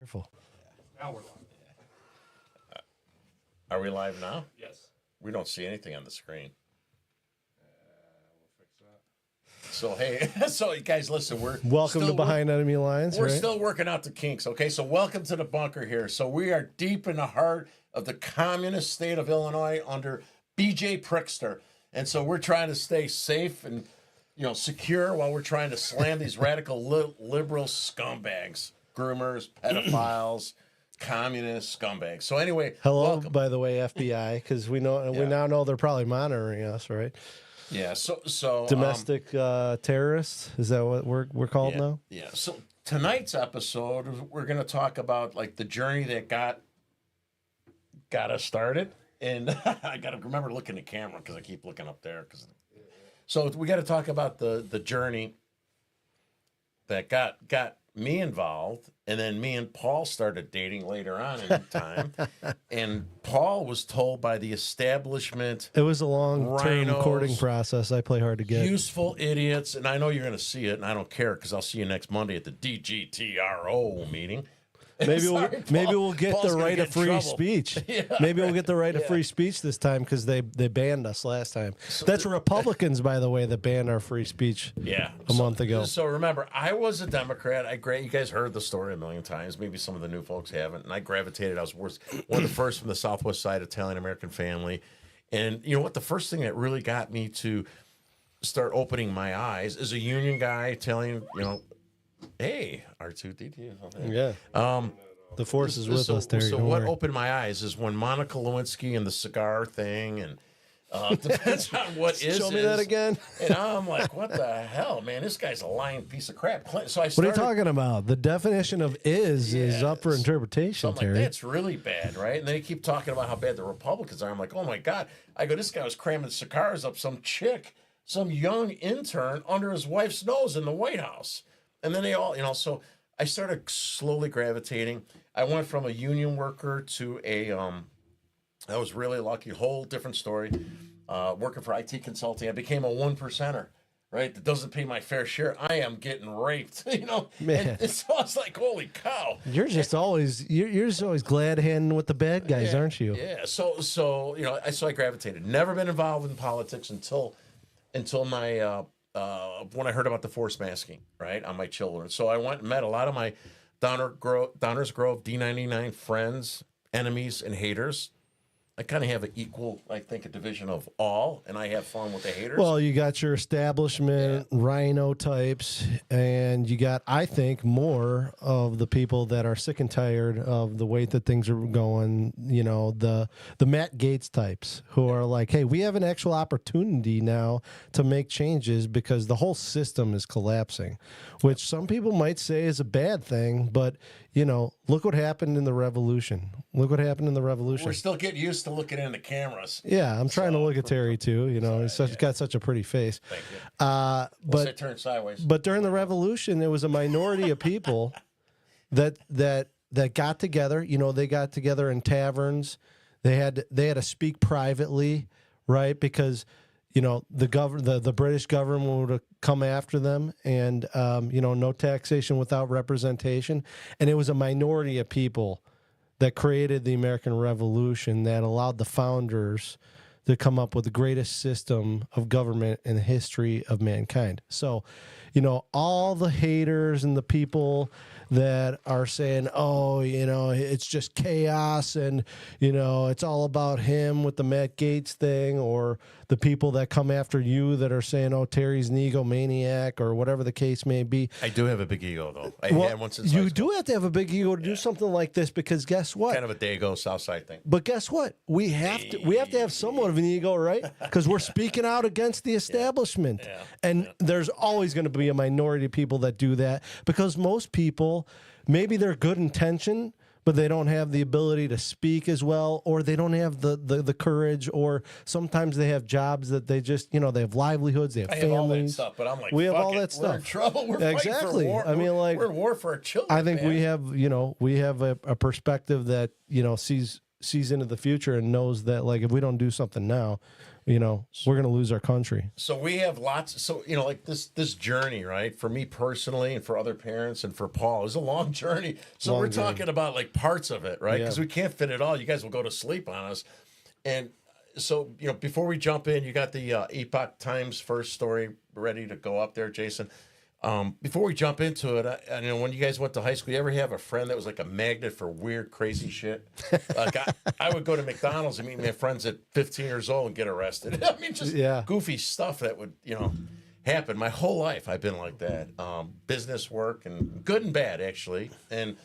Careful. Now we're live. Are we live now? Yes. We don't see anything on the screen. We'll fix that. So, hey, so you guys, listen, Welcome to Behind Enemy Lines. We're right? still working out the kinks, okay? So welcome to the bunker here. So we are deep in the heart of the communist state of Illinois under B.J. Prickster. And so we're trying to stay safe and, secure while we're trying to slam these radical liberal scumbags, groomers, pedophiles, communist scumbags. So anyway, Hello, welcome. by the way, FBI, because we now know they're probably monitoring us, right? Yeah, so Domestic terrorists, is that what we're called now? Yeah. So tonight's episode, we're going to talk about like the journey that got us started, and I got to remember to look in the camera because I keep looking up there. So we got to talk about the journey that got me involved, and then me and Paul started dating later on in time, and Paul was told by the establishment. It was a long-term rhinos, courting process. I play hard to get. Useful idiots, and I know you're going to see it, and I don't care because I'll see you next Monday at the DGTRO meeting. Maybe Sorry, we'll get Paul's the gonna right get of in free trouble. speech. Yeah, Maybe we'll get the right of free speech this time because they banned us last time. That's Republicans, by the way, that banned our free speech. A month ago. So remember, I was a Democrat. You guys heard the story a million times. Maybe some of the new folks haven't. And I gravitated. I was one of the first from the Southwest side Italian American family. And you know what? The first thing that really got me to start opening my eyes is a union guy telling, hey, R2D2. Yeah. The force is with us, Terry. So don't what worry. opened my eyes is when Monica Lewinsky and the cigar thing, and depends on what Show me that again. And I'm like, what the hell, man? This guy's a lying piece of crap. So I What started, are you talking about? The definition of is up for interpretation, I'm like, Terry. that's really bad, right? And then you keep talking about how bad the Republicans are. I'm like, oh my God. I go, this guy was cramming cigars up some chick, some young intern under his wife's nose in the White House. And then they all, so I started slowly gravitating. I went from a union worker to I was really lucky, whole different story, working for IT consulting. I became a 1%er, right? That doesn't pay my fair share. I am getting raped, Man. And so I was like, holy cow. You're just always glad handing with the bad guys, aren't you? Yeah. So I gravitated. Never been involved in politics until my when I heard about the forced masking, right, on my children. So I went and met a lot of my Downers Grove D99 friends, enemies, and haters. I kind of have an equal, I think, a division of all, and I have fun with the haters. Well, you got your establishment rhino types, and you got, I think, more of the people that are sick and tired of the way that things are going. The Matt Gaetz types who are like, hey, we have an actual opportunity now to make changes because the whole system is collapsing, which some people might say is a bad thing, but look what happened in the revolution. We're still getting used to looking in the cameras. Yeah, I'm trying to look at Terry too. He's got such a pretty face. Thank you. But I turn sideways. But during the revolution, there was a minority of people that got together. They got together in taverns. They had to speak privately, right? Because the British government would come after them, and no taxation without representation. And it was a minority of people that created the American Revolution that allowed the founders to come up with the greatest system of government in the history of mankind. So, all the haters and the people that are saying, oh, it's just chaos and, it's all about him with the Matt Gaetz thing, or the people that come after you that are saying, oh, Terry's an egomaniac or whatever the case may be. I do have a big ego, though. I had one since high You school. do have to have a big ego to do something like this because guess what? Kind of a Dago Southside thing. But guess what? We have to have somewhat of an ego, right? Because we're speaking out against the establishment. Yeah. And there's always going to be a minority of people that do that because most people, maybe they're good intention, but they don't have the ability to speak as well, or they don't have the courage, or sometimes they have jobs that they just, they have livelihoods, they have families. I have all that stuff, but I'm like, we have fuck all it. that stuff. We're in trouble. We're fighting for war. I mean, like, we're in war for our children. I think man. we have a perspective that sees into the future and knows that, like, if we don't do something now, we're going to lose our country. So we have lots. So like this journey, right? For me personally, and for other parents, and for Paul, it's a long journey. So we're talking about like parts of it, right? Because we can't fit it all. You guys will go to sleep on us. And so before we jump in, you got the Epoch Times first story ready to go up there, Jason. Before we jump into it, I when you guys went to high school, you ever have a friend that was like a magnet for weird, crazy shit? Like I would go to McDonald's and meet my friends at 15 years old and get arrested. I mean, just goofy stuff that would, happen. My whole life I've been like that. Business work, and good and bad, actually. And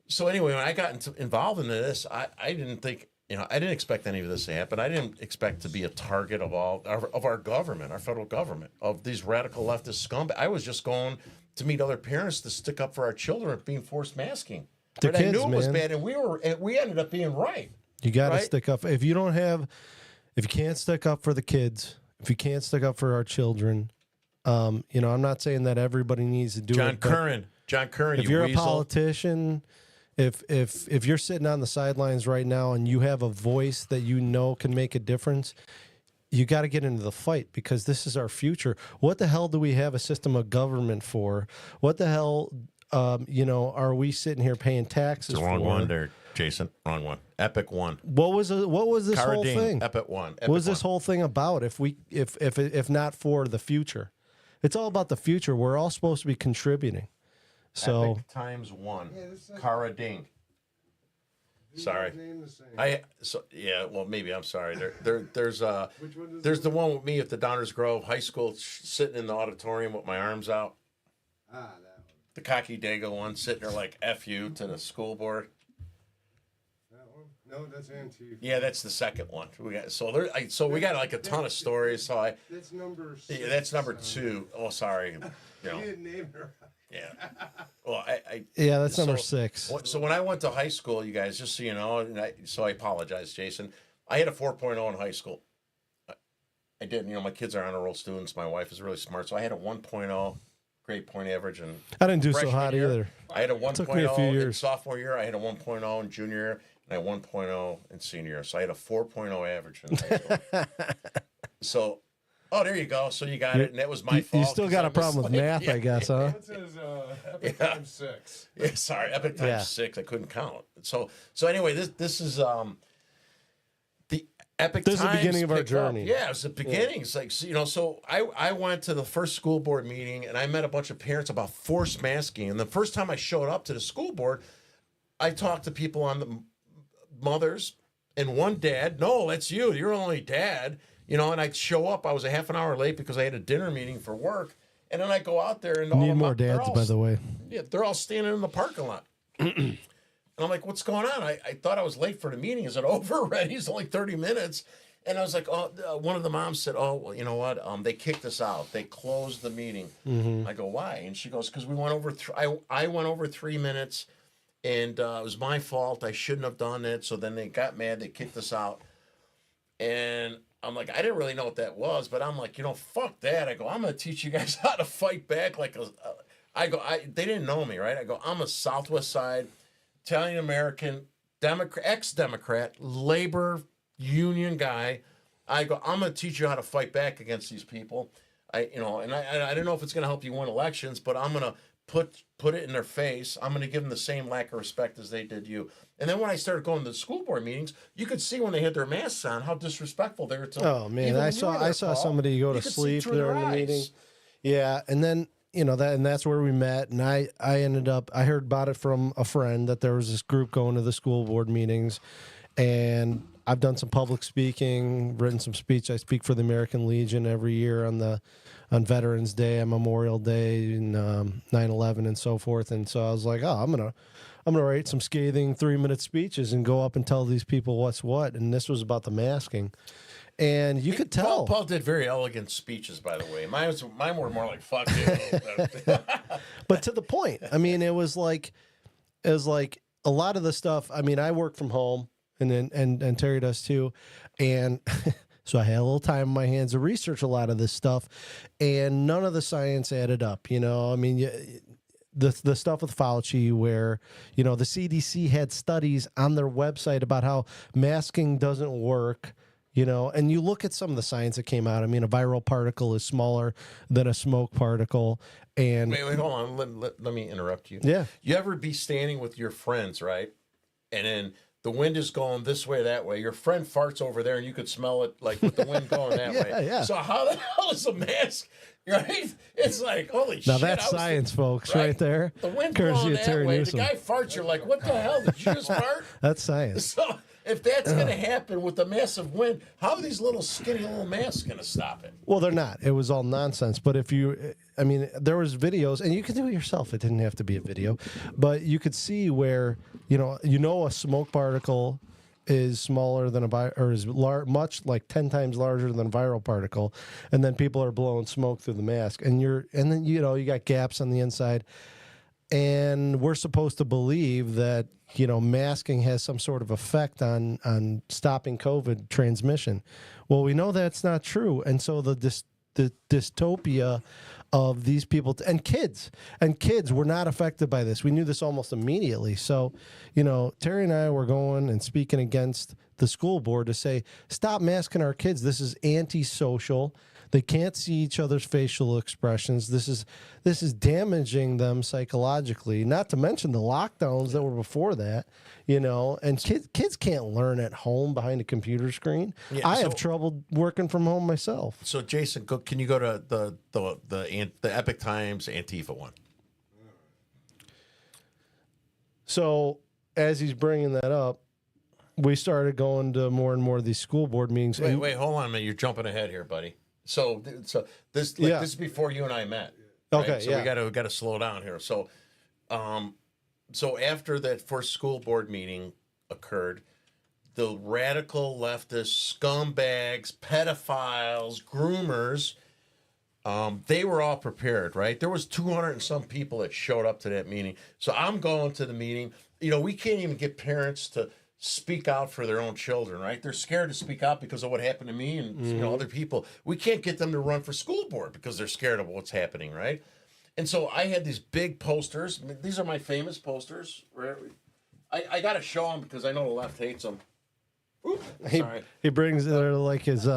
so anyway, when I got involved in this, I didn't think, I didn't expect any of this to happen. I didn't expect to be a target of our government, our federal government, of these radical leftist scumbags. I was just going to meet other parents to stick up for our children being forced masking. But I knew it was bad, and we ended up being right. You got to stick up. If you can't stick up for the kids, if you can't stick up for our children, I'm not saying that everybody needs to do it. John Curran, if you're a politician. If you're sitting on the sidelines right now and you have a voice that can make a difference, you got to get into the fight, because this is our future. What the hell do we have a system of government for? What the hell, are we sitting here paying taxes for? It's the wrong one there, Jason. Wrong one. Epic one. What was this whole thing? Epic one. What was this whole thing about? If not for the future, it's all about the future. We're all supposed to be contributing. So Epic times one. Cara Ding. Sorry. Well, maybe I'm sorry. There's the one with me at the Downers Grove High School, sitting in the auditorium with my arms out. That one. The cocky dago one, sitting there like F you to the school board. That one? No, that's Antifa. Yeah, that's the second one. We got like a ton of stories. So that's number 6. Yeah, that's number 2. Oh, sorry. You didn't name her. Yeah. Well, that's number 6. So when I went to high school, you guys, just so you know, I apologize, Jason. I had a 4.0 in high school. I did. My kids are honor roll students. My wife is really smart, so I had a 1.0 grade point average. And I didn't do so hot either. I had a 1.0 took me a few years. in sophomore year. I had a 1.0 in junior year, and I had 1.0 in senior year. So I had a 4.0 average in high school. So. Oh, there you go. So you got it, and that was my fault. You still got a problem with math, I guess, huh? It says Epic times 6. Yeah, sorry, Epic times 6. I couldn't count. So anyway, this is the Epic This is Times the beginning of our journey. Yeah, it's the beginning. It's like, so I went to the first school board meeting, and I met a bunch of parents about forced masking. And the first time I showed up to the school board, I talked to people on the mothers and one dad. No, that's you. You're only dad. And I'd show up. I was a half an hour late because I had a dinner meeting for work. And then I go out there and need more dads, by the way. Yeah, they're all standing in the parking lot. And I'm like, what's going on? I thought I was late for the meeting. Is it over already? It's only 30 minutes. And I was like, one of the moms said, well, you know what? They kicked us out. They closed the meeting. Mm-hmm. I go, why? And she goes, because we went over. I went over 3 minutes, and it was my fault. I shouldn't have done it. So then they got mad. They kicked us out. And I'm like, I didn't really know what that was, but I'm like, fuck that. I go, I'm going to teach you guys how to fight back. They didn't know me, right? I go, I'm a Southwest Side, Italian-American, ex-Democrat, labor union guy. I go, I'm going to teach you how to fight back against these people. I don't know if it's going to help you win elections, but I'm going to put it in their face. I'm going to give them the same lack of respect as they did you. And then when I started going to the school board meetings, you could see when they had their masks on how disrespectful they were to. Oh man, I saw somebody go to sleep during the meeting. Yeah, and then that's where we met, and I heard about it from a friend that there was this group going to the school board meetings, and I've done some public speaking, written some speech. I speak for the American Legion every year on Veterans Day and Memorial Day and 9/11 and so forth. And so I was like, I'm gonna write some scathing 3-minute speeches and go up and tell these people what's what. And this was about the masking, and you could tell. Paul did very elegant speeches, by the way. Mine were more like fuck you. But to the point. I mean, it was like a lot of the stuff. I mean, I work from home, and Terry does too, and. So I had a little time in my hands to research a lot of this stuff, and none of the science added up. I mean, the stuff with Fauci, where the CDC had studies on their website about how masking doesn't work. You know, and you look at some of the science that came out. I mean, a viral particle is smaller than a smoke particle. And Wait, hold on. Let me interrupt you. Yeah. You ever be standing with your friends, right? And then the wind is going this way, that way. Your friend farts over there, and you could smell it, like with the wind going that way. Yeah. So how the hell is a mask, right? It's like, holy shit. now that's science, folks, right there. The wind Courtesy blowing of that Terry way. Newsom. The guy farts, you're like, what the hell? Did you just fart? That's science. So if that's going to happen with the massive wind, how are these little skinny little masks going to stop it? Well, they're not. It was all nonsense. But if you, I mean, there was videos, and you could do it yourself. It didn't have to be a video, but you could see where a smoke particle is smaller than much like 10 times larger than a viral particle, and then people are blowing smoke through the mask, and then you got gaps on the inside, and we're supposed to believe that masking has some sort of effect on stopping COVID transmission. Well, we know that's not true, and so the dystopia of these people and kids were not affected by this. We knew this almost immediately. So, Terry and I were going and speaking against the school board to say, stop masking our kids. This is antisocial. They can't see each other's facial expressions. This is damaging them psychologically, not to mention the lockdowns that were before that, and kids can't learn at home behind a computer screen. Yeah, I have trouble working from home myself. So Jason, can you go to the Epic Times Antifa one? So as he's bringing that up, we started going to more and more of these school board meetings. Wait, hold on a minute. You're jumping ahead here, buddy. So this is before you and I met. Right? Okay, so we got to slow down here. So, so after that first school board meeting occurred, the radical leftist scumbags, pedophiles, groomers, they were all prepared, right? There was 200 and some people that showed up to that meeting. So I'm going to the meeting. We can't even get parents to speak out for their own children, right? They're scared to speak out because of what happened to me and other people. We can't get them to run for school board because they're scared of what's happening, right? And so I had these big posters. These are my famous posters. Right? I got to show them because I know the left hates them. Oop, sorry. He brings they're like his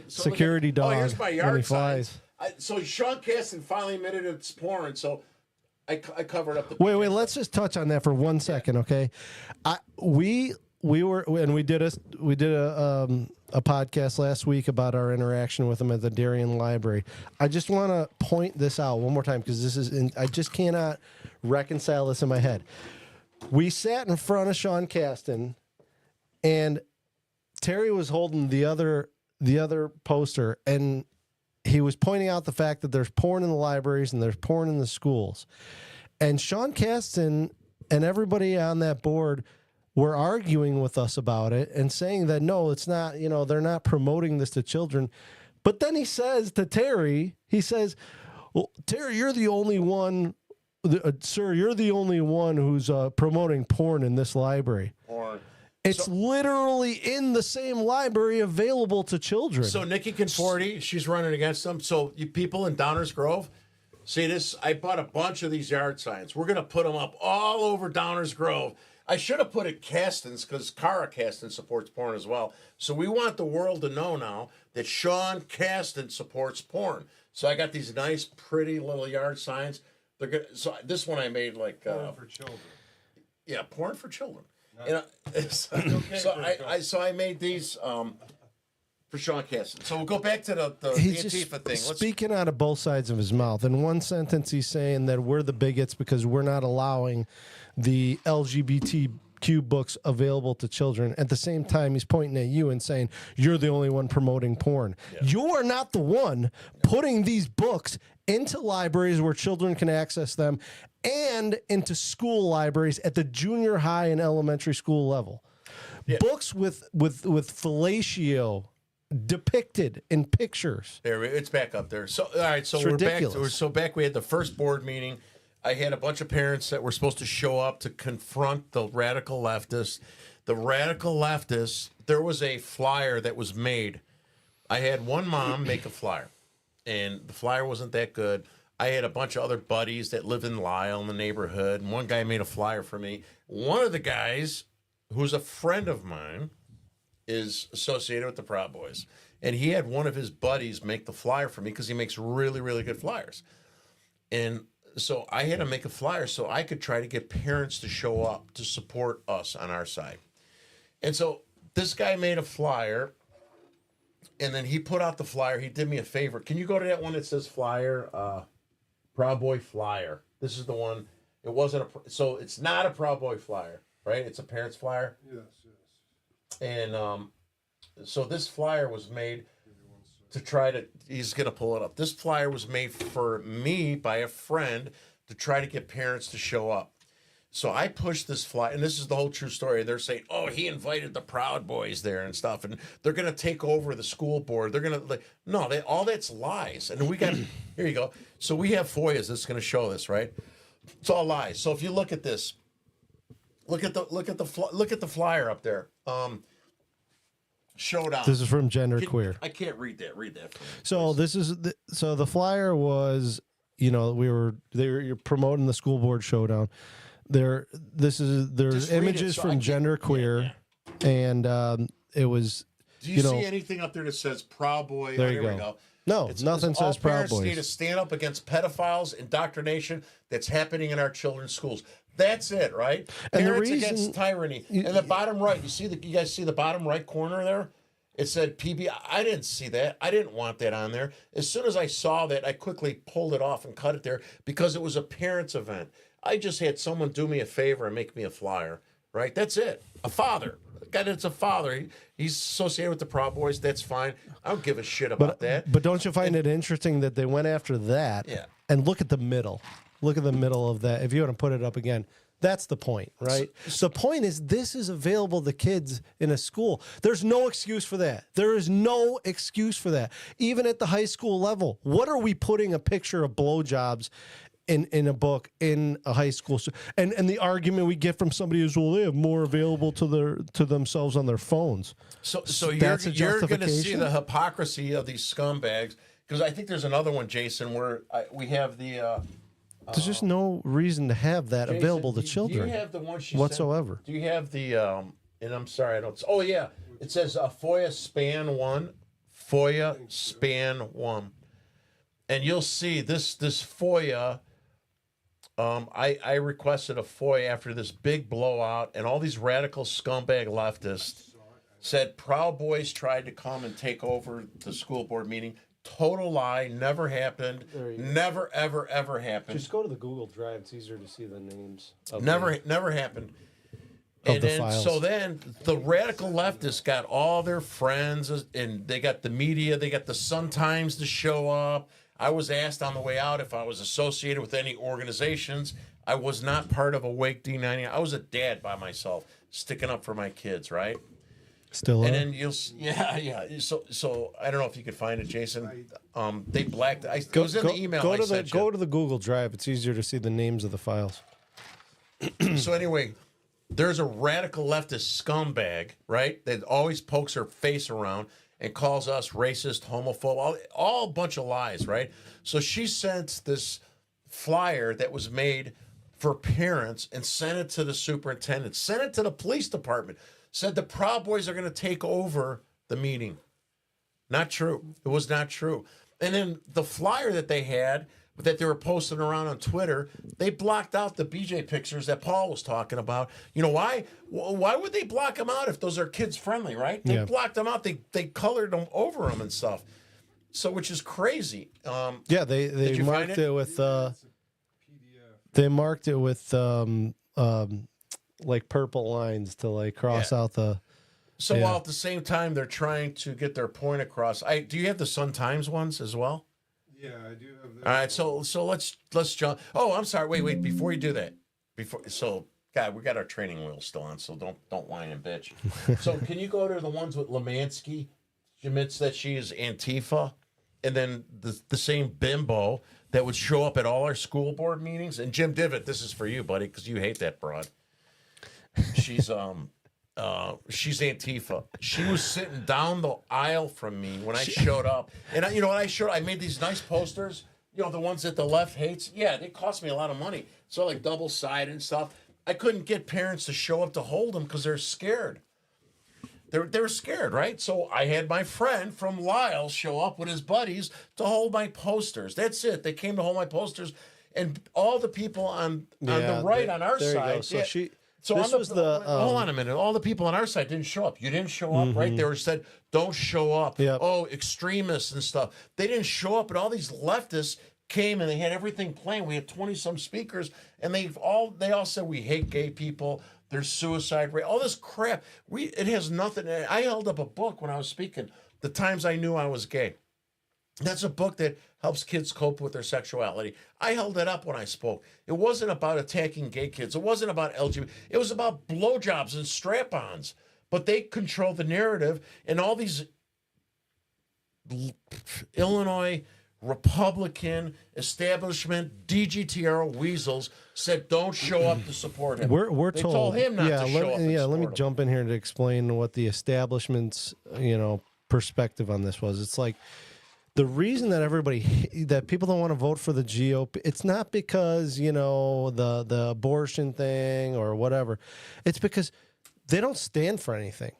security dog here's my yard when he signs. flies. So Sean Caston finally admitted it's porn, so I covered up the... Wait, let's just touch on that for 1 second, okay? We did a podcast last week about our interaction with him at the Darien Library. I just want to point this out one more time because I just cannot reconcile this in my head. We sat in front of Sean Caston, and Terry was holding the other poster, and he was pointing out the fact that there's porn in the libraries and there's porn in the schools. And Sean Caston and everybody on that board were arguing with us about it and saying that, no, it's not, they're not promoting this to children. But then he says to Terry, well, Terry, you're the only one, sir, you're the only one who's promoting porn in this library. Porn. It's literally in the same library available to children. So Nikki Conforti, she's running against them. So you people in Downers Grove, see this? I bought a bunch of these yard signs. We're going to put them up all over Downers Grove. I should have put it Caston's because Cara Caston supports porn as well. So we want the world to know now that Sean Caston supports porn. So I got these nice, pretty little yard signs. They're good. So this one I made like Porn for children. Yeah, porn for children. So I made these for Sean Caston. So we'll go back to the Antifa thing. Speaking out of both sides of his mouth. In one sentence, he's saying that we're the bigots because we're not allowing the LGBTQ books available to children. At the same time, he's pointing at you and saying, you're the only one promoting porn. Yeah. You're not the one putting these books into libraries where children can access them and into school libraries at the junior high and elementary school level. Yeah. Books with fellatio depicted in pictures. There, it's back up there. So, all right, so we're ridiculous. Back. We had the first board meeting. I had a bunch of parents that were supposed to show up to confront the radical leftists. The radical leftists, there was a flyer that was made. I had one mom make a flyer, and the flyer wasn't that good. I had a bunch of other buddies that lived in Lisle in the neighborhood, and one guy made a flyer for me. One of the guys, who's a friend of mine, is associated with the Proud Boys. And he had one of his buddies make the flyer for me because he makes really, really good flyers. And so I had to make a flyer so I could try to get parents to show up to support us on our side. And so this guy made a flyer, and then he put out the flyer. He did me a favor. Can you go to that one that says flyer? Proud Boy flyer. This is the one. It wasn't so it's not a Proud Boy flyer, right? It's a parent's flyer. Yes. And so this flyer was made to try to, he's going to pull it up. This flyer was made for me by a friend to try to get parents to show up. So I pushed this flyer, and this is the whole true story. They're saying, oh, he invited the Proud Boys there and stuff, and they're going to take over the school board. They're going to, no, all that's lies. And we got, here you go. So we have FOIAs that's going to show this, right? It's all lies. So if you look at this, look at the flyer up there. Showdown. This is from Gender Queer. I can't read that. Read that for me. So this is so the flyer was, you're promoting the school board showdown. There's Just read images it so from Gender Queer, and it was. Do you see anything up there that says Proud Boy? There you we go. go. No, nothing says all Proud parents Boys. need to stand up against pedophiles, indoctrination that's happening in our children's schools. That's it, right? And the Parents reason- against tyranny. And the bottom right, you guys see the bottom right corner there? It said PB. I didn't see that. I didn't want that on there. As soon as I saw that, I quickly pulled it off and cut it there because it was a parents' event. I just had someone do me a favor and make me a flyer, right? That's it. A father. A guy that's a father. He's associated with the Proud Boys. That's fine. I don't give a shit about that. But don't you find it interesting that they went after that? Yeah. And look at the middle. Look at the middle of that. If you want to put it up again, that's the point, right? The point is this is available to kids in a school. There's no excuse for that. There is no excuse for that. Even at the high school level, what are we putting a picture of blowjobs in a book in a high school? And the argument we get from somebody is, well, they have more available to themselves on their phones. So That's a you're going to see justification? the hypocrisy of these scumbags, because I think there's another one, Jason, where we have the There's just no reason to have that Jason, available to do children you have the one she whatsoever. Sent? Do you have the and I'm sorry, I don't. Oh yeah, it says FOIA span 1, FOIA span 1, and you'll see this FOIA. I requested a FOIA after this big blowout, and all these radical scumbag leftists said Proud Boys tried to come and take over the school board meeting. Total lie. Never happened. Never, ever, ever happened. Just go to the Google Drive. It's easier to see the names. Never happened. Of And the then, files. so then the radical leftists got all their friends, and they got the media. They got the Sun-Times to show up. I was asked on the way out if I was associated with any organizations. I was not part of Awake D90. I was a dad by myself, sticking up for my kids, right? Still And are. then So I don't know if you could find it, Jason. They blacked. It was in the email. Go I to the sent you. go to the Google Drive. It's easier to see the names of the files. So anyway, there's a radical leftist scumbag, right? That always pokes her face around and calls us racist, homophobe, all a bunch of lies, right? So she sent this flyer that was made for parents and sent it to the superintendent, sent it to the police department, said the Proud Boys are going to take over the meeting. Not true. It was not true. And then the flyer that they had, that they were posting around on Twitter, they blocked out the BJ pictures that Paul was talking about. You know why? Why would they block them out if those are kids friendly, right? They Yeah. blocked them out. They colored them over them and stuff. So, which is crazy. Yeah, they Did you find marked it? it with PDF. they marked it with like purple lines to like cross Yeah. out the. So Yeah. while at the same time they're trying to get their point across, do you have the Sun Times ones as well? Yeah, I do have that. All right, so let's jump. Oh, I'm sorry. Wait. Before you do that, God, we got our training wheels still on, so don't whine and bitch. So can you go to the ones with Lemansky? She admits that she is Antifa, and then the same bimbo that would show up at all our school board meetings. And Jim Divot, this is for you, buddy, because you hate that broad. She's she's Antifa. She was sitting down the aisle from me when I showed up. And I made these nice posters, the ones that the left hates. Yeah, they cost me a lot of money. So like double-sided and stuff. I couldn't get parents to show up to hold them because they're scared. they were scared, right? So I had my friend from Lyle show up with his buddies to hold my posters. That's it. They came to hold my posters, and all the people on the right on our there you go. side. So yeah, So on this was the hold on a minute. All the people on our side didn't show up. You didn't show up, right? They were said, "Don't show up." Yep. Oh, extremists and stuff. They didn't show up, and all these leftists came and they had everything planned. We had 20-some speakers, and they all said we hate gay people. There's suicide rate. All this crap. It has nothing. I held up a book when I was speaking. The times I knew I was gay. That's a book that helps kids cope with their sexuality. I held it up when I spoke. It wasn't about attacking gay kids. It wasn't about LGBT. It was about blowjobs and strap-ons. But they control the narrative, and all these Illinois Republican establishment DGTR weasels said don't show up to support him. We're they told, told him not to show up. Let me jump in here to explain what the establishment's perspective on this was. It's like the reason that people don't want to vote for the GOP. It's not because the abortion thing or whatever. It's because they don't stand for anything.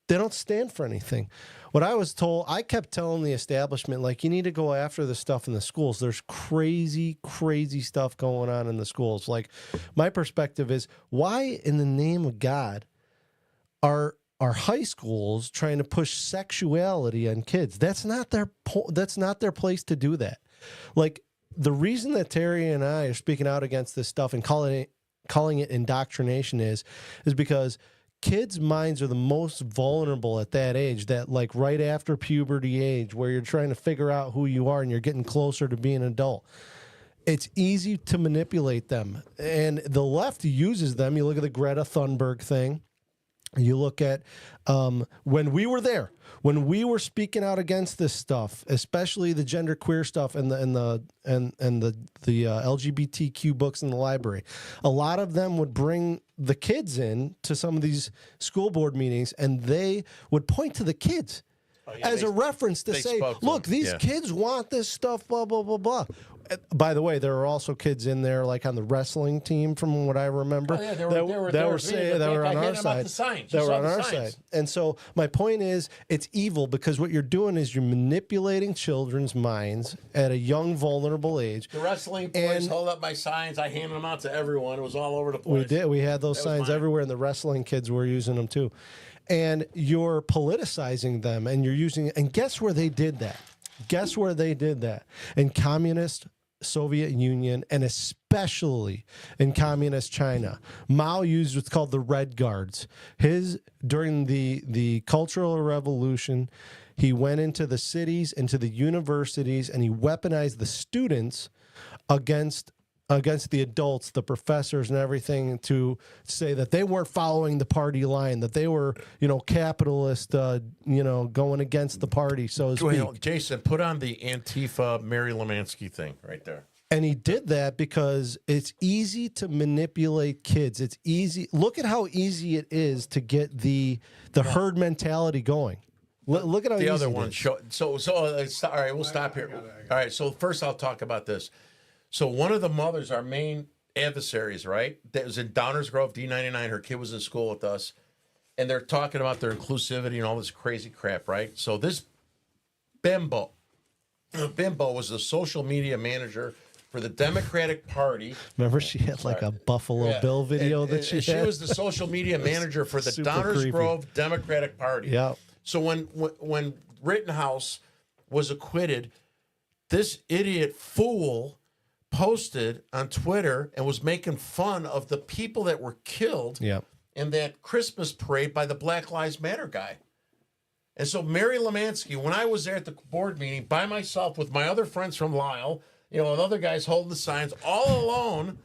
They don't stand for anything. What I was told, I kept telling the establishment, like, you need to go after the stuff in the schools. There's crazy, crazy stuff going on in the schools. Like, my perspective is, why in the name of God are high schools trying to push sexuality on kids? That's not their place to do that. Like, the reason that Terry and I are speaking out against this stuff and calling it indoctrination is because kids' minds are the most vulnerable at that age, that like right after puberty age, where you're trying to figure out who you are and you're getting closer to being an adult. It's easy to manipulate them. And the left uses them. You look at the Greta Thunberg thing. You look at when we were there, when we were speaking out against this stuff, especially the genderqueer stuff and the LGBTQ books in the library. A lot of them would bring the kids in to some of these school board meetings, and they would point to the kids as a reference to say, "Look, these kids want this stuff." Blah blah blah blah. By the way, there were also kids in there, like on the wrestling team, from what I remember. Oh, yeah, they were on our side. They were on our side. And so my point is, it's evil because what you're doing is you're manipulating children's minds at a young, vulnerable age. The wrestling boys hold up my signs. I handed them out to everyone. It was all over the place. We did. We had those signs everywhere, and the wrestling kids were using them too. And you're politicizing them, and you're using. And guess where they did that? Guess where they did that? In communist Soviet Union, and especially in communist China. Mao used what's called the Red Guards. During the Cultural Revolution, he went into the cities, into the universities, and he weaponized the students against the adults, the professors and everything, to say that they weren't following the party line, that they were, capitalist, going against the party, so to speak. Jason, put on the Antifa Mary Lemansky thing right there. And he did that because it's easy to manipulate kids. It's easy. Look at how easy it is to get the herd mentality going. Look at how the easy other it one. is. So all right, we'll stop here. All right, so first I'll talk about this. So one of the mothers, our main adversaries, right, that was in Downers Grove, D99, her kid was in school with us, and they're talking about their inclusivity and all this crazy crap, right? So this Bimbo was the social media manager for the Democratic Party. Remember, she had like a Buffalo Bill video that she had? She was the social media manager for the Downers Grove Democratic Party. Yeah. So when Rittenhouse was acquitted, this idiot fool posted on Twitter and was making fun of the people that were killed in that Christmas parade by the Black Lives Matter guy. And so Mary Lemansky, when I was there at the board meeting by myself with my other friends from Lyle, and other guys holding the signs all alone.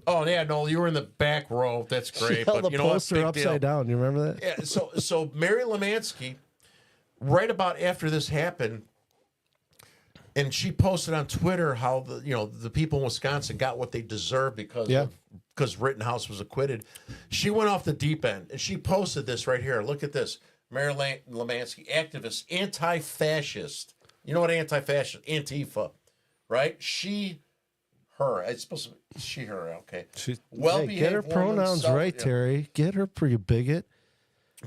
Oh yeah, no, you were in the back row. That's great. She held but the poster upside down. You remember that? Yeah. So Mary Lemansky, right about after this happened, and she posted on Twitter how the people in Wisconsin got what they deserved because Rittenhouse was acquitted. She went off the deep end, and she posted this right here. Look at this. Mary Lemansky, activist, anti-fascist. You know what anti-fascist? Antifa, right? Her. It's supposed to be she, her. Okay. Get her pronouns right, Terry. Get her, you bigot.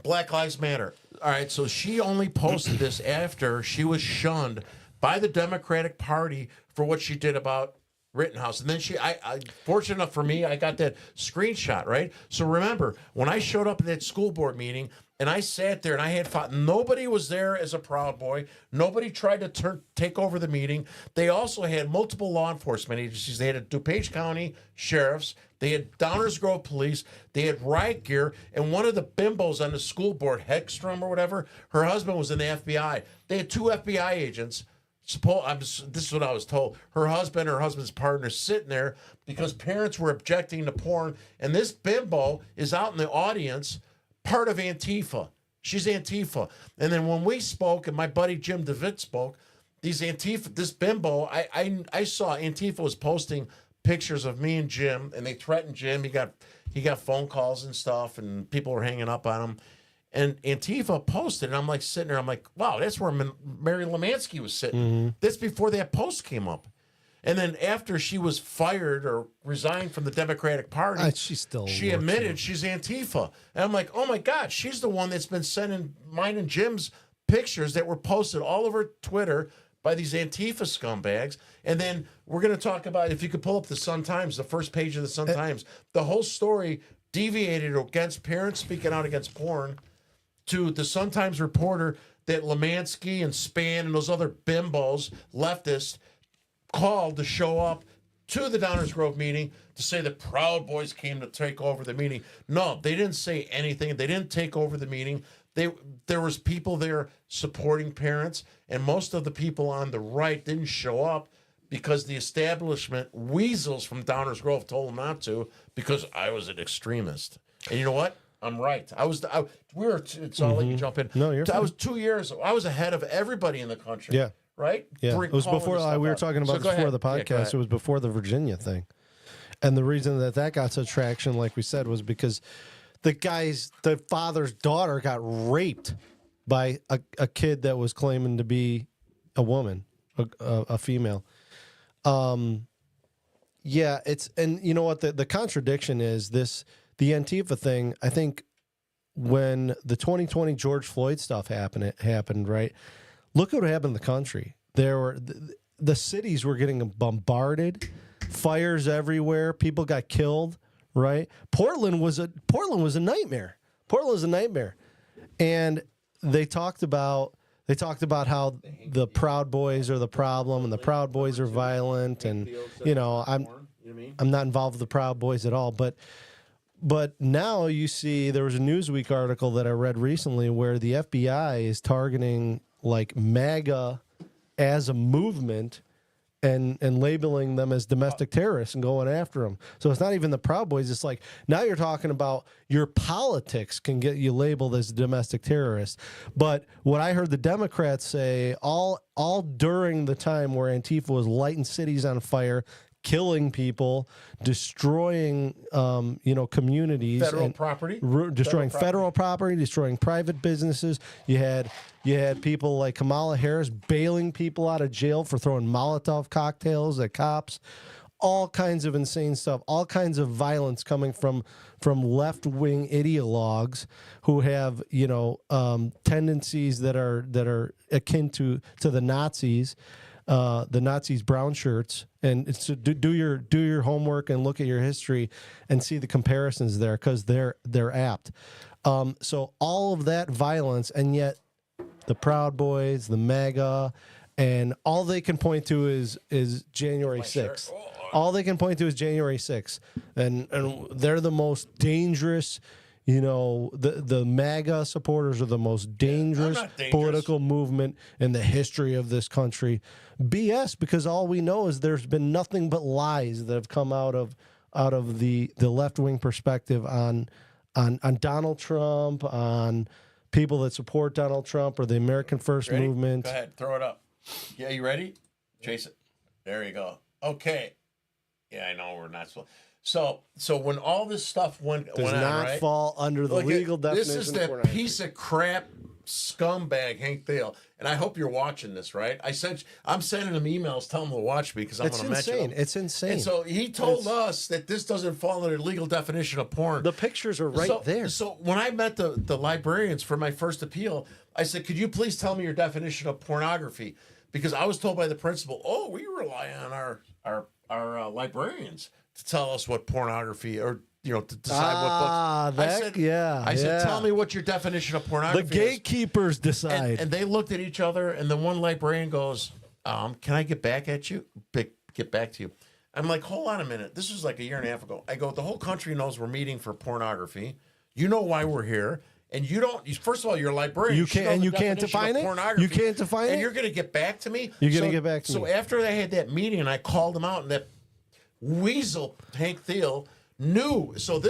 Black Lives Matter. All right, so she only posted this after she was shunned by the Democratic Party for what she did about Rittenhouse. And then I fortunate enough for me, I got that screenshot, right? So remember, when I showed up at that school board meeting and I sat there and I had fought, nobody was there as a Proud Boy. Nobody tried to take over the meeting. They also had multiple law enforcement agencies. They had a DuPage County sheriffs. They had Downers Grove police. They had riot gear. And one of the bimbos on the school board, Hegstrom or whatever, her husband was in the FBI. They had 2 FBI agents. This is what I was told. Her husband's partner, sitting there because parents were objecting to porn. And this bimbo is out in the audience, part of Antifa. She's Antifa. And then when we spoke, and my buddy Jim DeVitt spoke, this bimbo, I saw Antifa was posting pictures of me and Jim, and they threatened Jim. He got phone calls and stuff, and people were hanging up on him. And Antifa posted, and I'm like sitting there, I'm like, wow, that's where Mary Lemansky was sitting. Mm-hmm. That's before that post came up. And then after she was fired or resigned from the Democratic Party, she admitted she's Antifa. And I'm like, oh my God, she's the one that's been sending mine and Jim's pictures that were posted all over Twitter by these Antifa scumbags. And then we're going to talk about, if you could pull up the Sun-Times, the first page of the Sun-Times, the whole story deviated against parents speaking out against porn to the Sun-Times reporter that Lemansky and Spann and those other bimbos, leftists, called to show up to the Downers Grove meeting to say the Proud Boys came to take over the meeting. No, they didn't say anything. They didn't take over the meeting. There was people there supporting parents, and most of the people on the right didn't show up because the establishment weasels from Downers Grove told them not to because I was an extremist. And you know what? I'm right. So I'll let you jump in. No, you're fine. I was 2 years. I was ahead of everybody in the country. Yeah. Right? Yeah. It was before we were talking about this before the podcast. It was before the Virginia thing. And the reason that got such traction, like we said, was because the father's daughter got raped by a kid that was claiming to be a woman, a female. Yeah, and you know what the contradiction is the Antifa thing. I think when the 2020 George Floyd stuff happened, right? Look what happened in the country. The cities were getting bombarded, fires everywhere, people got killed, right? Portland was a nightmare. Portland was a nightmare. And they talked about how the Proud Boys are the problem and the Proud Boys are violent, and I'm not involved with the Proud Boys at all, but now you see there was a Newsweek article that I read recently where the FBI is targeting like MAGA as a movement and labeling them as domestic terrorists and going after them. So it's not even the Proud Boys. It's like now you're talking about your politics can get you labeled as a domestic terrorist. But what I heard the Democrats say all during the time where Antifa was lighting cities on fire, killing people, destroying communities, Federal property, destroying federal property, destroying private businesses. You had people like Kamala Harris bailing people out of jail for throwing Molotov cocktails at cops. All kinds of insane stuff, all kinds of violence coming from left-wing ideologues who have tendencies that are akin to the Nazis. The Nazis' brown shirts, and so do your homework and look at your history and see the comparisons there because they're apt. So all of that violence, and yet the Proud Boys, the MAGA, and all they can point to is January 6th. All they can point to is January 6th, and they're the most dangerous. The MAGA supporters are the most dangerous political movement in the history of this country. BS, because all we know is there's been nothing but lies that have come out of the left-wing perspective on Donald Trump, on people that support Donald Trump or the American First movement. Go ahead, throw it up. Yeah, you ready? Chase it. There you go. Okay. Yeah, I know we're not supposed. So when all this stuff went does on, not right? fall under the legal definition. This is that piece of crap scumbag Hank Thiel, and I hope you're watching this, right? I'm sending him emails telling him to watch me because I'm going to mention him. It's insane. And so he told us that this doesn't fall under the legal definition of porn. The pictures are right there. So when I met the librarians for my first appeal, I said, could you please tell me your definition of pornography? Because I was told by the principal, oh, we rely on our librarians to tell us what pornography or to decide what books. I said, tell me what your definition of pornography is. The gatekeepers decide. And they looked at each other, and the one librarian goes, can I get back at you? Get back to you. I'm like, hold on a minute. This was like a year and a half ago. I go, the whole country knows we're meeting for pornography. You know why we're here. And you don't. First of all, you're a librarian. You can't define it. You can't define it. And you're going to get back to me. You're going to get back to me. So after I had that meeting, and I called him out, and that weasel Hank Thiel knew. So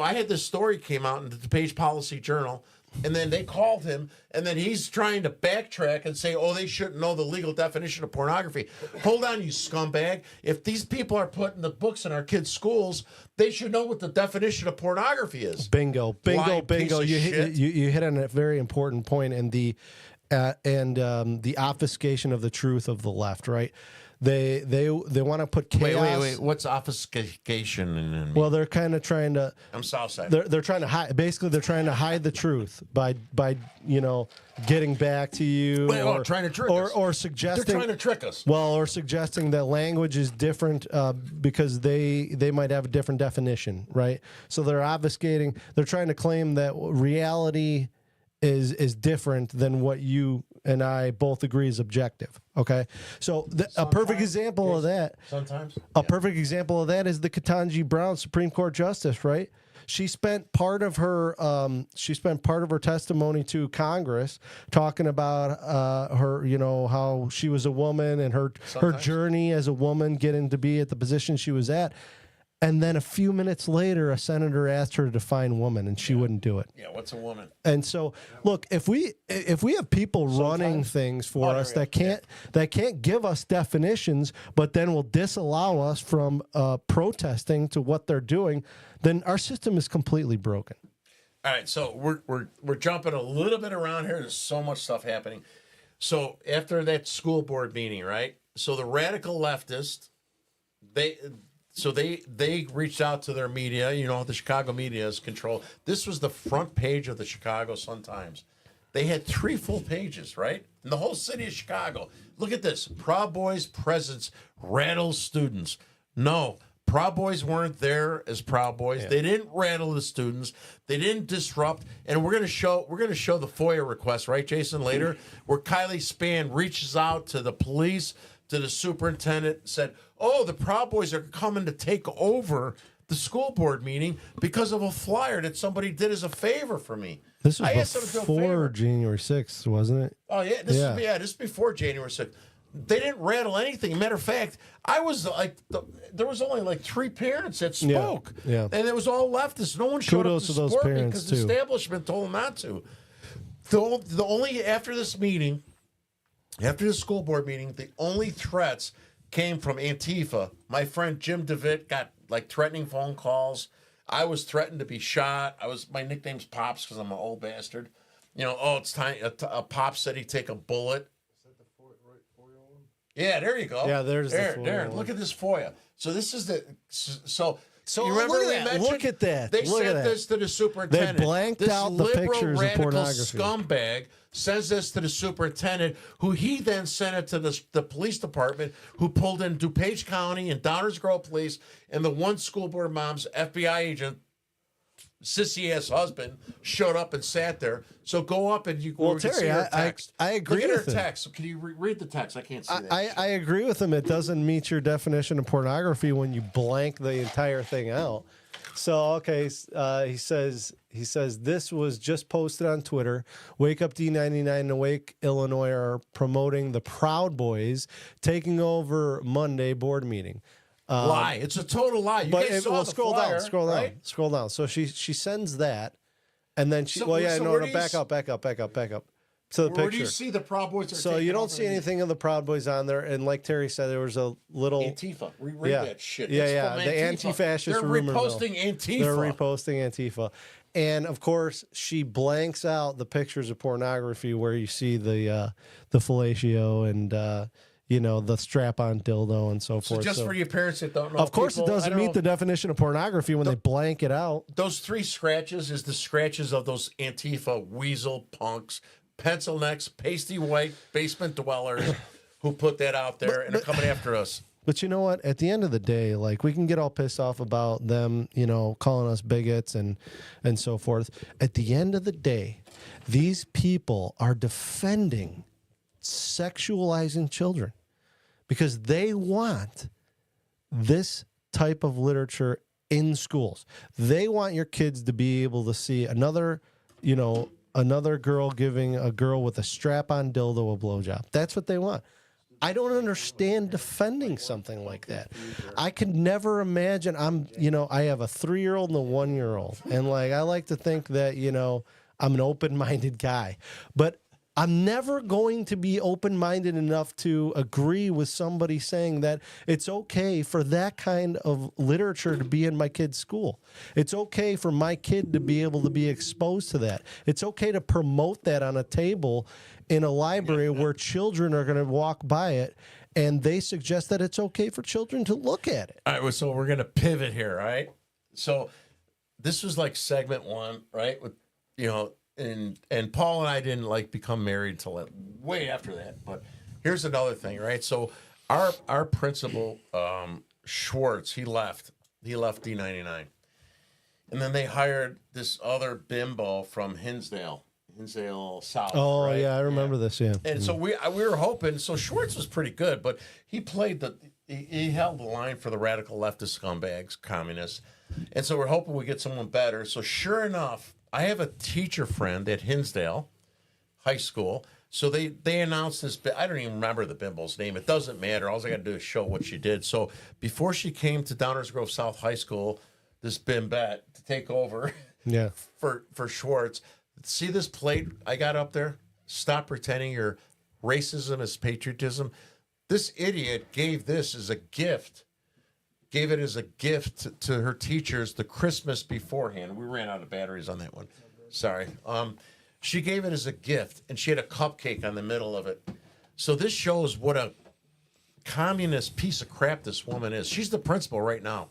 I had this story came out in the DePage Policy Journal, and then they called him, and then he's trying to backtrack and say, oh, they shouldn't know the legal definition of pornography. Hold on, you scumbag. If these people are putting the books in our kids' schools, they should know what the definition of pornography is. Bingo. You hit on a very important point in the obfuscation of the truth of the left, right? They want to put chaos. Wait. What's obfuscation? Well, they're kind of trying to. I'm Southside. They're trying to hide. Basically, they're trying to hide the truth by getting back to you. Trying to trick us. Or suggesting. They're trying to trick us. Well, or suggesting that language is different because they might have a different definition, right? So they're obfuscating. They're trying to claim that reality is different than what you and I both agree is objective. Okay, so a perfect example of that. Sometimes a perfect example of that is the Ketanji Brown Supreme Court Justice. Right, she spent part of her testimony to Congress talking about her, how she was a woman and her journey as a woman getting to be at the position she was at. And then a few minutes later, a senator asked her to define woman, and she wouldn't do it. Yeah, what's a woman? And so, look, if we have people running things for us that can't give us definitions, but then will disallow us from protesting to what they're doing, then our system is completely broken. All right, so we're jumping a little bit around here. There's so much stuff happening. So after that school board meeting, right? So the radical leftist, they reached out to their media. The Chicago media is controlled. This was the front page of the Chicago Sun-Times. They had 3 full pages, right? In the whole city of Chicago. Look at this. Proud Boys' presence rattles students. No, Proud Boys weren't there as Proud Boys. Yeah. They didn't rattle the students. They didn't disrupt. And we're gonna show the FOIA request, right, Jason, later, where Kylie Spann reaches out to the police, to the superintendent, said, oh, the Proud Boys are coming to take over the school board meeting because of a flyer that somebody did as a favor for me. This was before January 6th, wasn't it? Oh, yeah. This is before January 6th. They didn't rattle anything. Matter of fact, I was like, there was only like 3 parents that spoke. Yeah. And it was all leftists. No one showed up to to those support me parents, because the establishment told them not to. The only, after this meeting, after the school board meeting, the only threats came from Antifa. My friend Jim DeVitt got like threatening phone calls. I was threatened to be shot. My nickname's Pops because I'm an old bastard. It's time. A Pop said he'd take a bullet. Is that the FOIA one? Yeah, there you go. Yeah, there's the FOIA there. one. Look at this FOIA. So this is the so. So you remember look at that. They sent this to the superintendent. They blanked out the pictures of pornography. Scumbag sends this to the superintendent, who he then sent it to the police department, who pulled in DuPage County and Downers Grove Police, and the one school board mom's FBI agent, sissy-ass husband, showed up and sat there. So go up and Terry, see her text. I agree Look at with her him. text. So can you read the text? I can't see that. I agree with him. It doesn't meet your definition of pornography when you blank the entire thing out. So, okay, he says this was just posted on Twitter. Wake Up D99 and Awake Illinois are promoting the Proud Boys taking over Monday board meeting. Lie. It's a total lie. You guys saw the scroll flyer, down, scroll down. So she sends that, and then back up to the picture. Where do you see the Proud Boys? So you don't see anything of the Proud Boys on there, and like Terry said, there was a little Antifa. Read that shit. Yeah, It's yeah. from The Antifa. anti-fascist They're rumor mill. reposting Antifa. They're reposting Antifa, And of course, she blanks out the pictures of pornography where you see the fellatio and the strap-on dildo and so So forth. just for you parents that don't know, of course, people, it doesn't meet the definition of pornography when they blank it out. Those 3 scratches is the scratches of those Antifa weasel punks, pencil necks, pasty white basement dwellers who put that out there and are coming after us. But you know what? At the end of the day, like, we can get all pissed off about them, calling us bigots and so forth. At the end of the day, these people are defending sexualizing children because they want this type of literature in schools. They want your kids to be able to see another girl giving a girl with a strap-on dildo a blowjob. That's what they want. I don't understand defending something like that. I could never imagine. I have a 3-year-old and a 1-year-old, and I like to think that I'm an open-minded guy, but I'm never going to be open-minded enough to agree with somebody saying that it's okay for that kind of literature to be in my kid's school. It's okay for my kid to be able to be exposed to that. It's okay to promote that on a table in a library where children are going to walk by it, and they suggest that it's okay for children to look at it. All right, so we're going to pivot here, right? So this was like segment 1, right? With and Paul and I didn't become married till way after that. But here's another thing, right? So our principal Schwartz, he left D99, and then they hired this other bimbo from Hinsdale South. Oh, right? yeah, I remember this. Yeah, And so we were hoping. So Schwartz was pretty good, but he held the line for the radical leftist scumbags, communists, and so we're hoping we get someone better. So sure enough, I have a teacher friend at Hinsdale High School. So they announced this. I don't even remember the bimbo's name. It doesn't matter. All I got to do is show what she did. So before she came to Downers Grove South High School, this bimbette to take over for Schwartz. See this plate I got up there? Stop pretending your racism is patriotism. This idiot gave this as a gift. Gave it as a gift to her teachers the Christmas beforehand. We ran out of batteries on that one. Sorry. She gave it as a gift, and she had a cupcake on the middle of it. So this shows what a communist piece of crap this woman is. She's the principal right now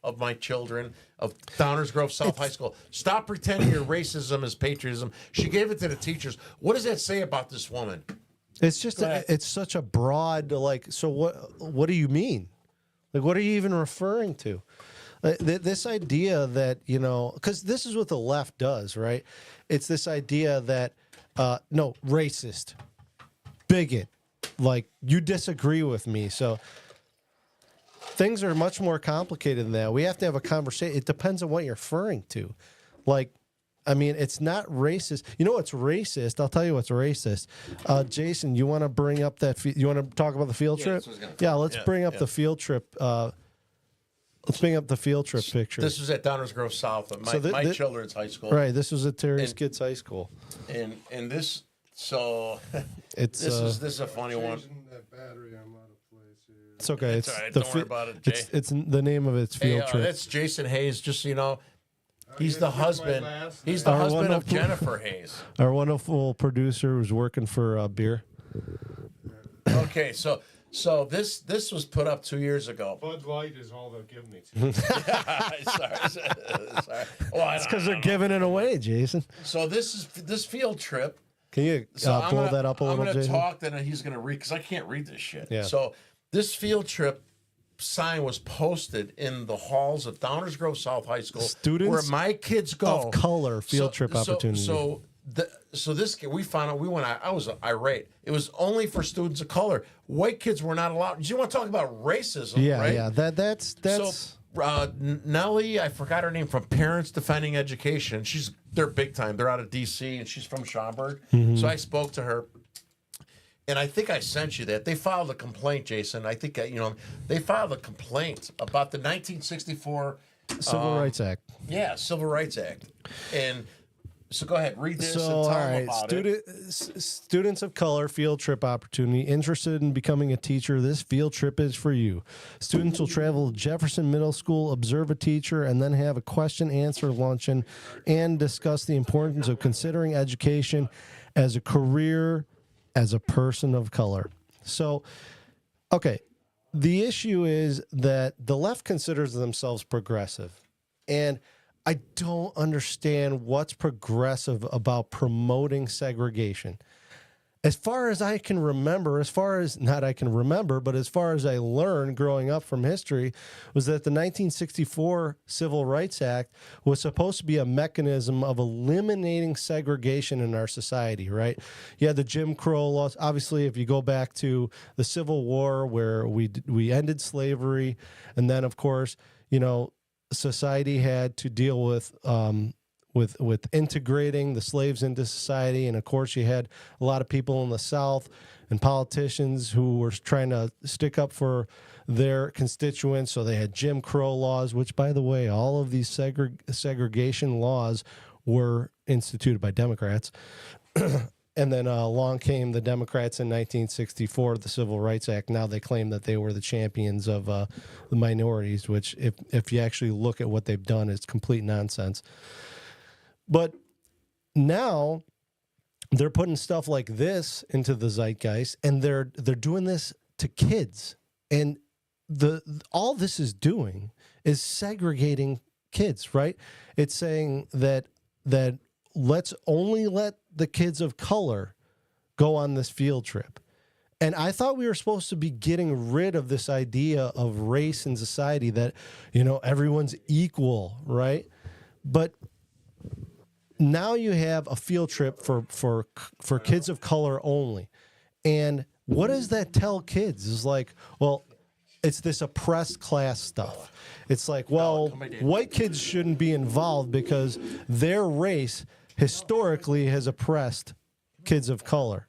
of my children, of Downers Grove South High School. Stop pretending your racism is patriotism. She gave it to the teachers. What does that say about this woman? It's just it's such a broad so what do you mean? What are you even referring to? This idea that, because this is what the left does, right? It's this idea that, no, racist, bigot, you disagree with me. So things are much more complicated than that. We have to have a conversation. It depends on what you're referring to. It's not racist. You know what's racist? I'll tell you what's racist. Jason, you want to bring up you want to talk about the field trip? Yeah, let's bring up the field trip. Let's bring up the field trip picture. This was at Downers Grove South, my children's high school. Right, this was at Terry's Kids High School. And this, so it's this is a funny one. That battery, I'm out of place here. It's okay. It's all right. Don't worry about it, Jay. It's the name of its field trip. That's Jason Hayes. Just so you know. He's the husband. He's the husband of Jennifer Hayes. Our wonderful producer who's working for beer. Okay, so this was put up 2 years ago. Bud Light is all they'll give me. Sorry. Well, it's because they're giving it away, Jason. So this field trip. Can you blow that up a little, Jason? I'm going to talk, then he's going to read, because I can't read this shit. Yeah. So this field trip sign was posted in the halls of Downers Grove South High School, students where my kids go. Of color field trip opportunity. So this kid, we found out, I was irate. It was only for students of color. White kids were not allowed. You want to talk about racism? Yeah, right? yeah. That's. So Nellie, I forgot her name, from Parents Defending Education. They're big time. They're out of D.C. and she's from Schaumburg. Mm-hmm. So I spoke to her. And I think I sent you that. They filed a complaint, Jason. I think, they filed a complaint about the 1964 Civil Rights Act. Yeah, Civil Rights Act. And So go ahead, read this So, and all tell them right, about it. students of color field trip opportunity. Interested in becoming a teacher? This field trip is for you. Students will travel to Jefferson Middle School, observe a teacher, and then have a question-answer luncheon and discuss the importance of considering education as a career as a person of color. So, okay, the issue is that the left considers themselves progressive, and I don't understand what's progressive about promoting segregation. As far as I can remember, not I can remember, but as far as I learned growing up from history, was that the 1964 Civil Rights Act was supposed to be a mechanism of eliminating segregation in our society, right? You had the Jim Crow laws. Obviously, if you go back to the Civil War where we ended slavery, and then, of course, society had to deal with integrating the slaves into society, and of course you had a lot of people in the South and politicians who were trying to stick up for their constituents. So they had Jim Crow laws, which, by the way, all of these segregation laws were instituted by Democrats. And then along came the Democrats in 1964, the Civil Rights Act. Now they claim that they were the champions of the minorities, which if you actually look at what they've done, it's complete nonsense. But now they're putting stuff like this into the zeitgeist, and they're doing this to kids. And all this is doing is segregating kids, right? It's saying that let's only let the kids of color go on this field trip. And I thought we were supposed to be getting rid of this idea of race in society, that, everyone's equal, right? But now you have a field trip for kids of color only. And what does that tell kids? It's like, well, it's this oppressed class stuff. It's like, well, white kids shouldn't be involved because their race historically has oppressed kids of color.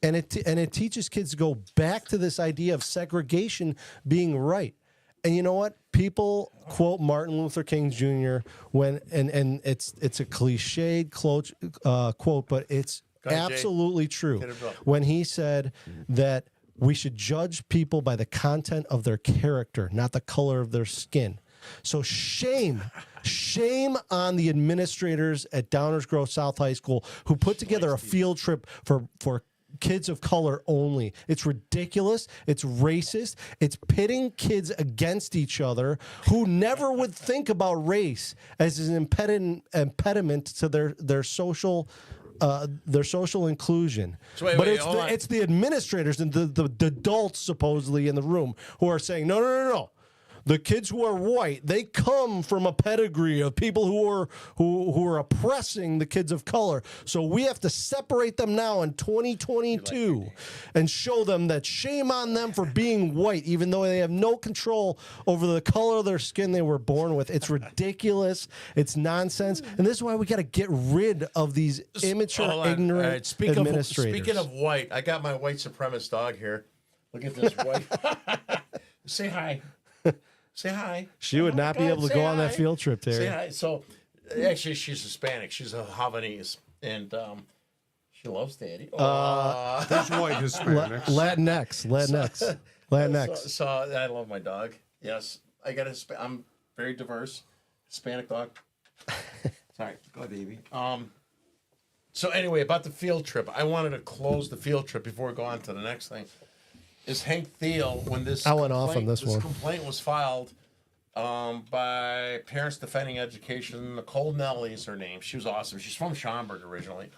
And it teaches kids to go back to this idea of segregation being right. And you know what? People quote Martin Luther King Jr. and it's a cliched quote, but it's absolutely true. When he said that we should judge people by the content of their character, not the color of their skin. So shame on the administrators at Downers Grove South High School who put together a field trip for kids of color only. It's ridiculous. It's racist. It's pitting kids against each other who never would think about race as an impediment to their social inclusion. So wait, it's the administrators and the adults supposedly in the room who are saying, no. The kids who are white, they come from a pedigree of people who are oppressing the kids of color. So we have to separate them now in 2022 and show them that shame on them for being white, even though they have no control over the color of their skin they were born with. It's ridiculous. It's nonsense. And this is why we got to get rid of these immature, ignorant administrators. Speaking of white, I got my white supremacist dog here. Look at this white. Say hi. Say hi. She would not be able to go on that field trip, Terry. Say hi. So, actually, she's Hispanic. She's a Havanese, and she loves Daddy. There's white Hispanics. Latinx. So I love my dog. Yes, I got I'm very diverse, Hispanic dog. Sorry, go ahead, baby. So anyway, about the field trip, I wanted to close the field trip before we go on to the next thing. Is Hank Thiel, when this complaint was filed by Parents Defending Education, Nicole Nelly is her name. She was awesome. She's from Schaumburg originally.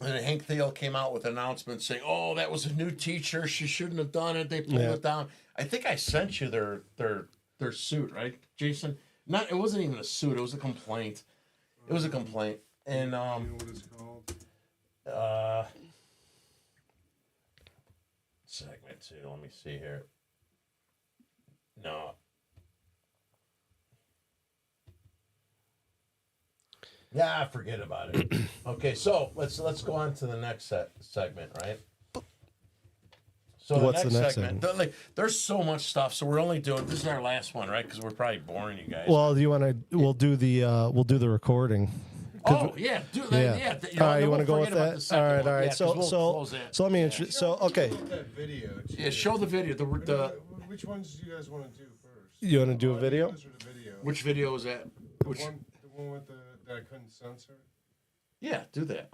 And Hank Thiel came out with an announcement saying, "Oh, that was a new teacher. She shouldn't have done it. They pulled it down." I think I sent you their suit, right, Jason? It wasn't even a suit. It was a complaint. It was a complaint. And You know what it's called? Segment 2. Let me see here. No. Yeah, forget about it. Okay, so let's go on to the next segment, right? So What's the next segment? There's so much stuff. So we're only doing this is our last one, right? Because we're probably boring you guys. Well, do you want to? We'll do the recording. Oh yeah, do that. Yeah. All right, you want to to go with that? All right, all right. Yeah, 'cause we'll so close that. let me introduce. So okay, That video. Too. Yeah, show the video. Which ones do you guys want to do first? you want to do a video? Videos or the video? Which video is that? Which? The one with that I couldn't censor. Yeah, do that.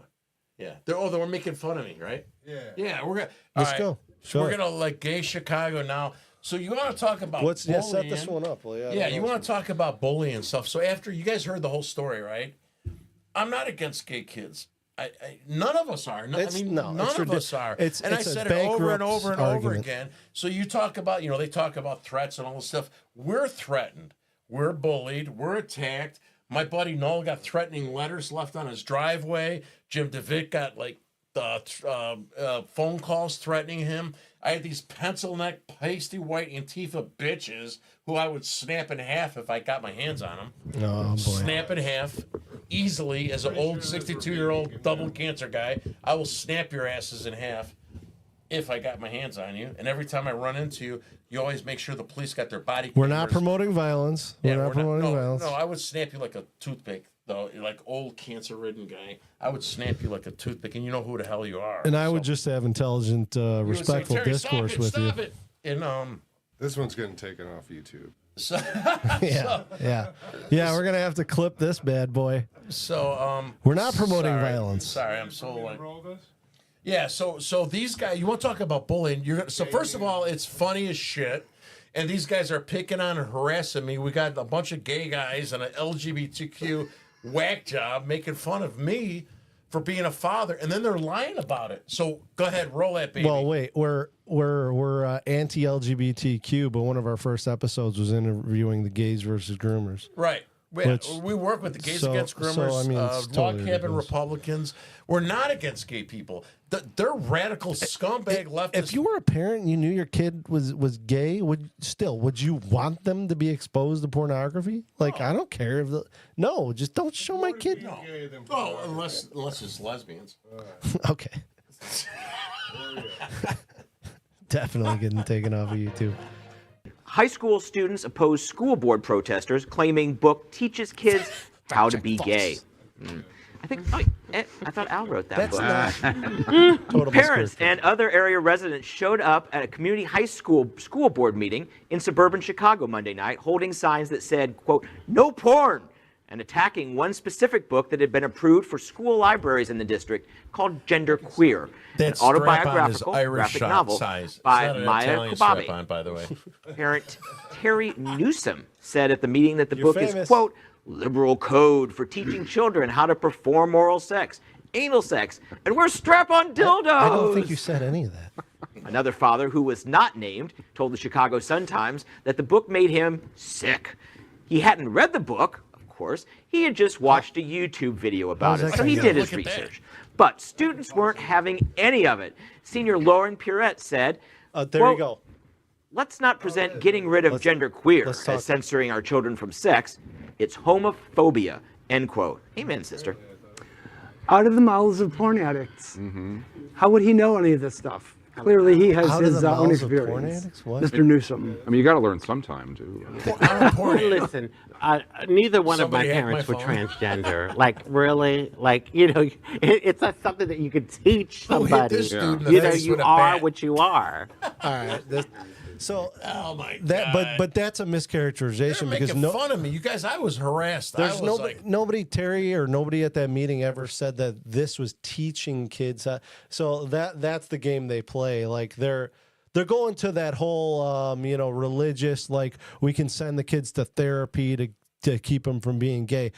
Yeah. They were making fun of me, right? Yeah. Yeah, we're gonna. Let's all right, go. Sure. We're gonna like gay Chicago now. So you want to talk about What's bullying? set this one up? Well, Yeah, you want to talk about bullying and stuff. So after you guys heard the whole story, right? I'm not against gay kids. None of us are. None of us are. And I said it over and over and over again. So you talk about, they talk about threats and all this stuff. We're threatened. We're bullied. We're attacked. My buddy Noel got threatening letters left on his driveway. Jim DeVitt got phone calls threatening him. I had these pencil neck, pasty white Antifa bitches who I would snap in half if I got my hands on them. Oh boy. Snap in half easily as an old 62-year-old double cancer guy. I will snap your asses in half if I got my hands on you. And every time I run into you, you always make sure the police got their body. We're not promoting violence. We're not promoting violence. No, I would snap you like a toothpick, though. Like old cancer-ridden guy, I would snap you like a toothpick, and you know who the hell you are. And I would just have intelligent, respectful discourse with you. Stop it. And This one's getting taken off YouTube. so Yeah. We're gonna have to clip this bad boy. so We're not promoting sorry. violence. Sorry, I'm so like. Roll this? Yeah, so these guys, you want to talk about bullying? So first of all, it's funny as shit, and these guys are picking on and harassing me. We got a bunch of gay guys and an LGBTQ whack job making fun of me for being a father, and then they're lying about it. So go ahead, roll that baby. Well, wait, we're anti-LGBTQ, but one of our first episodes was interviewing the gays versus groomers. Right. We work with the Gays Against Groomers, Log Cabin Republicans. We're not against gay people. They're radical scumbag leftists. If you were a parent and you knew your kid was gay, would you want them to be exposed to pornography? Like, I don't care if just don't show my kid. No. Oh, unless it's lesbians. Okay. Definitely getting taken off of YouTube. High school students oppose school board protesters claiming book teaches kids how to be gay. I thought Al wrote that book. Total Parents misconception. and other area residents showed up at a community high school board meeting in suburban Chicago Monday night, holding signs that said, quote, "No porn," and attacking one specific book that had been approved for school libraries in the district called Gender Queer, an autobiographical graphic novel by Maya Kubabe. By the way. Parent Terry Newsom said at the meeting that the book is, quote, liberal code for teaching children how to perform oral sex, anal sex, and wear strap-on dildos. I don't think you said any of that. Another father who was not named told the Chicago Sun-Times that the book made him sick. He hadn't read the book, of course. He had just watched a YouTube video about it, so he did his research. But students weren't having any of it. Senior Lauren Purette said, There you go. let's not present getting rid of gender queer as censoring our children from sex. It's homophobia, end quote. Amen, sister. Out of the mouths of porn addicts. How would he know any of this stuff? Clearly, he has Out of his the own mouths of porn experience. addicts? What? Mr. Newsom. I mean, you got to learn sometime too. Listen, neither one of my Somebody hacked parents my were phone. transgender. Like, really? Like, it's not something that you could teach Who hit somebody. this dude in the face You with a are bat? what you are. All right. So Oh my God. but that's a They're mischaracterization because making fun of me. You guys, I was harassed. I there's was nobody Terry or nobody at that meeting ever said that this was teaching kids. So that's the game they play. Like they're going to that whole religious, like we can send the kids to therapy to keep them from being gay.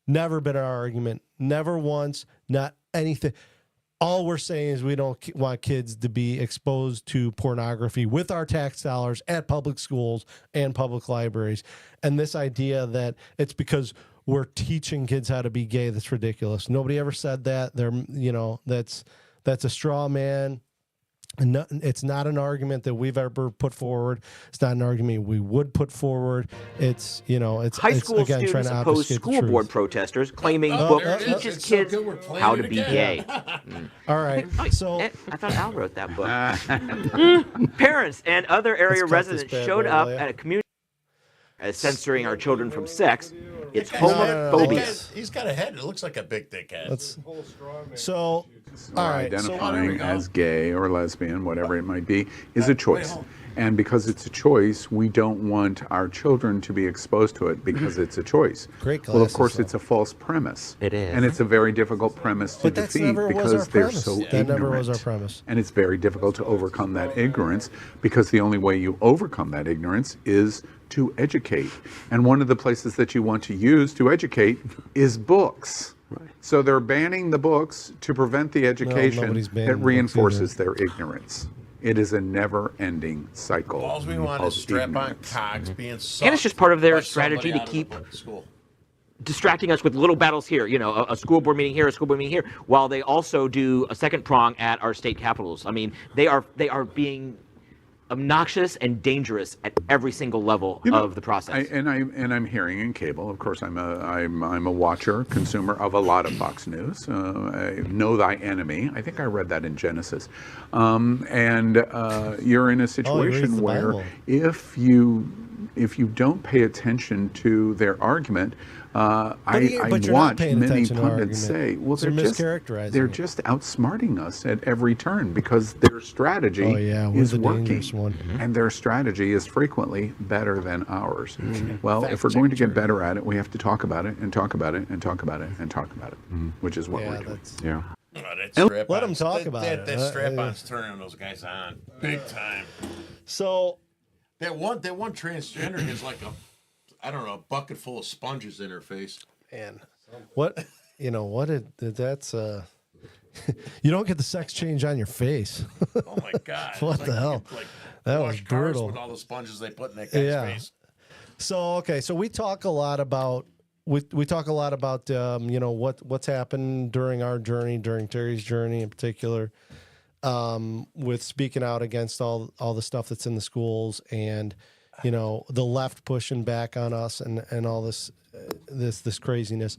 Never been our argument. Never once. Not anything. All we're saying is we don't want kids to be exposed to pornography with our tax dollars at public schools and public libraries. And this idea that it's because we're teaching kids how to be gay, that's ridiculous. Nobody ever said that. That's a straw man. And it's not an argument that we've ever put forward. It's not an argument we would put forward. It's High school again, trying students to oppose obfuscate the school truth. board protesters claiming book there it is. teaches It's so kids good we're playing how it to be again. gay. All right. So I thought Al wrote that book. Parents and other area Let's cut this residents bad showed boy, up Leia. at a community as censoring our children from sex. It's That guy's homophobia. he's got a head. It looks like a big dick head. Let's, Whole straw man. so, Or all right. So, identifying as gay or lesbian, whatever it might be, is a choice. hold. And because it's a choice, we don't want our children to be exposed to it because it's a choice. Great Well, of glasses, course, though. it's a false premise. It is. And it's a very difficult premise to but that's defeat never was because our they're premise. so That ignorant. never was our premise. And it's very difficult to overcome that ignorance because the only way you overcome that ignorance is to educate. And one of the places that you want to use to educate is books. So they're banning the books to prevent the education nobody's banning that books reinforces their ignorance. It is a never-ending cycle. All we want is of strap-on ignorance. cogs being sucked. And it's just part of their by strategy somebody to out of keep the school. distracting us with little battles here, a school board meeting here, a school board meeting here, while they also do a second prong at our state capitals. I mean, they are being obnoxious and dangerous at every single level of the process. I'm hearing in cable. Of course, I'm a watcher, consumer of a lot of Fox News. I know thy enemy. I think I read that in Genesis. You're in a situation the where Bible. if you don't pay attention to their argument, I but you're not watch paying many attention to our pundits say, argument. well, They're they're mischaracterizing it. just outsmarting us at every turn because their strategy Oh, yeah, we're is the working. dangerous one. And their strategy is frequently better than ours. Well, if we're going to get better at it, we have to talk about it and talk about it and talk about it and talk about it, which is what Yeah, we're doing. that's. Yeah. Oh, that strap-ons- let 'em talk about that, it. That strap-on's turning those guys on big time. So, That one transgender has like a bucket full of sponges in her face. and what that's you don't get the sex change on your face. Oh my God! What It's the like hell? you could, like, That wash was cars brutal. with all the sponges they put in that guy's Yeah. face. So we talk a lot about what's happened during our journey, during Terry's journey in particular, with speaking out against all the stuff that's in the schools and the left pushing back on us and all this craziness.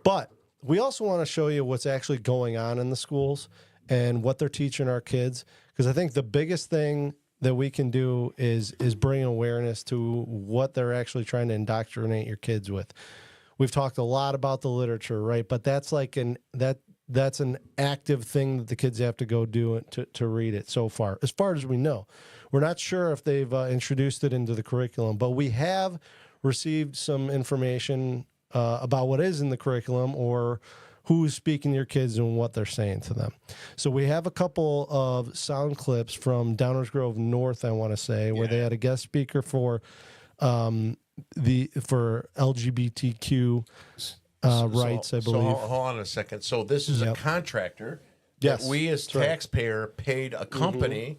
But we also want to show you what's actually going on in the schools and what they're teaching our kids, because I think the biggest thing that we can do is bring awareness to what they're actually trying to indoctrinate your kids with. We've talked a lot about the literature, right? But that's like that's an active thing that the kids have to go do to read it so far as we know. We're not sure if they've introduced it into the curriculum, but we have received some information about what is in the curriculum or who's speaking to your kids and what they're saying to them. So we have a couple of sound clips from Downers Grove North, I want to say, where they had a guest speaker for LGBTQ rights, I believe. So hold on a second. So this is a contractor Yes, that we as that's right. taxpayer paid a company,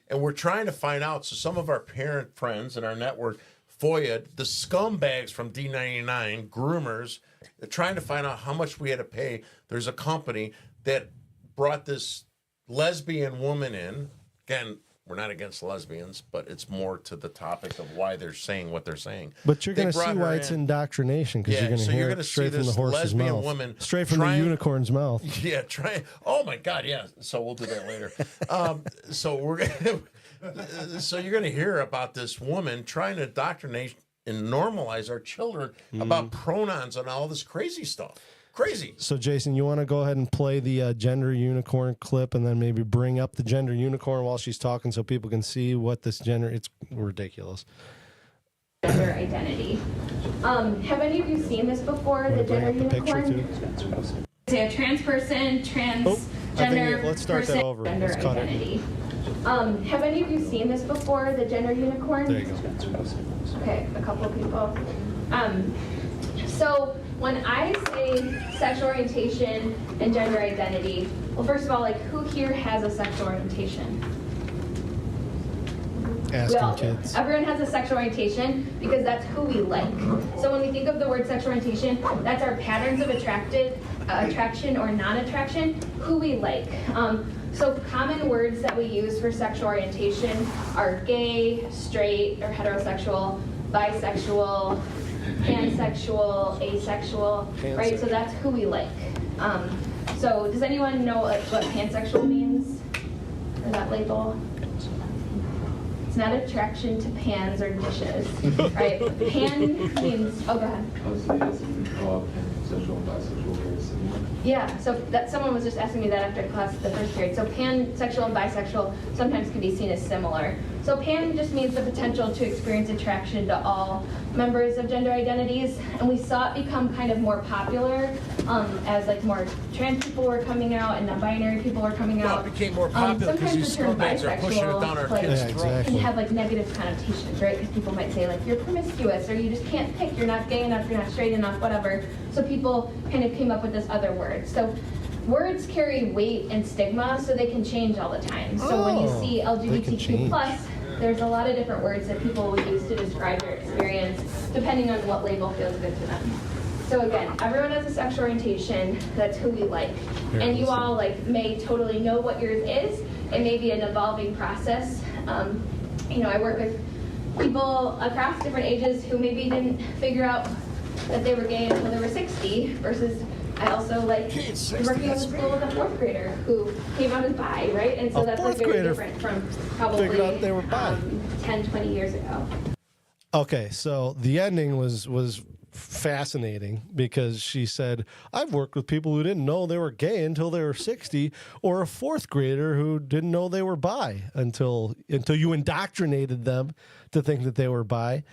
and we're trying to find out. So some of our parent friends in our network, FOIA, the scumbags from D99, groomers, they're trying to find out how much we had to pay. There's a company that brought this lesbian woman in. Again, we're not against lesbians, but it's more to the topic of why they're saying what they're saying. But you're They going to see brought her why it's in. indoctrination, because Yeah, you're going so to you're hear gonna it see straight from the this horse's lesbian mouth. woman Straight from trying- the unicorn's mouth. Yeah, try. Oh my God, yeah. So we'll do that later. So we're so you're going to hear about this woman trying to indoctrinate and normalize our children about pronouns and all this crazy stuff. Crazy. So, Jason, you want to go ahead and play the gender unicorn clip and then maybe bring up the gender unicorn while she's talking so people can see what this gender... It's ridiculous. Gender identity. Have any of you seen this before, the Bring gender up the picture, unicorn? too. Say a trans person, transgender let's start that person, over. gender Let's cut it. identity. Have any of you seen this before, the gender unicorn? There you go. Okay, a couple of people. So when I say sexual orientation and gender identity, well, first of all, like, who here has a sexual orientation? We all Asking do. kids. Everyone has a sexual orientation because that's who we like. So when we think of the word sexual orientation, that's our patterns of attraction or non-attraction, who we like. So common words that we use for sexual orientation are gay, straight, or heterosexual, bisexual, pansexual, asexual, right? So that's who we like. So does anyone know what pansexual means? Or that label? It's not attraction to pans or dishes, right? Pan means, oh, go ahead. I was asking pansexual and bisexual very similar. Yeah, so that someone was just asking me that after class the first period. So pansexual and bisexual sometimes can be seen as similar. So pan just means the potential to experience attraction to all members of gender identities, and we saw it become kind of more popular as like more trans people were coming out and non-binary people were coming No, out. it became more popular because Sometimes these the term scumbags are pushing it down our bisexual, like, kids' Yeah, throats. exactly. can have like negative connotations, right? Because people might say like you're promiscuous or you just can't pick, you're not gay enough, you're not straight enough, whatever. So people kind of came up with this other word. So words carry weight and stigma, so they can change all the time. So when you Oh, see they can LGBTQ plus, there's a lot of different words that people will use to describe their experience, depending on what label feels good to them. So again, everyone has a sexual orientation. That's who we like, and you all like may totally know what yours is. It may be an evolving process. I work with people across different ages who maybe didn't figure out that they were gay until they were 60, versus I also like working with a school with a fourth grader who came out as bi, right? And so A that's like fourth very grader different from probably figured out they were bi. 10, 20 years ago. Okay, so the ending was fascinating because she said, I've worked with people who didn't know they were gay until they were 60, or a fourth grader who didn't know they were bi until you indoctrinated them to think that they were bi.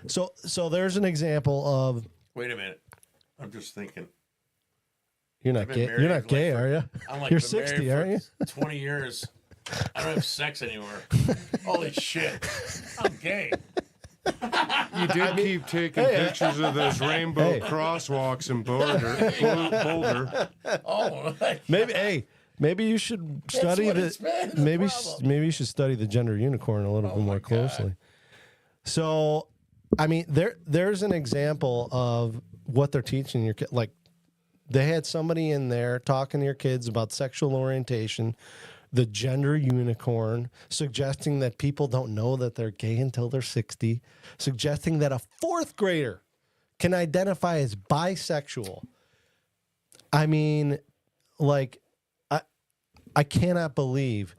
So there's an example of, Wait a minute. I'm just thinking. you're not I've been gay. married, You're not like, gay, for- are you? I'm like You're been married 60, for aren't you? 20 years. I don't have sex anymore. Holy shit. I'm gay. You did keep taking pictures of those rainbow Hey. crosswalks in Boulder. Oh, Maybe you should study what it's been, the maybe problem. maybe you should study the gender unicorn a little bit my more God. closely. So, I mean, there's an example of what they're teaching your kid. Like, they had somebody in there talking to your kids about sexual orientation, the gender unicorn, suggesting that people don't know that they're gay until they're 60, suggesting that a fourth grader can identify as bisexual. I mean, like, I cannot believe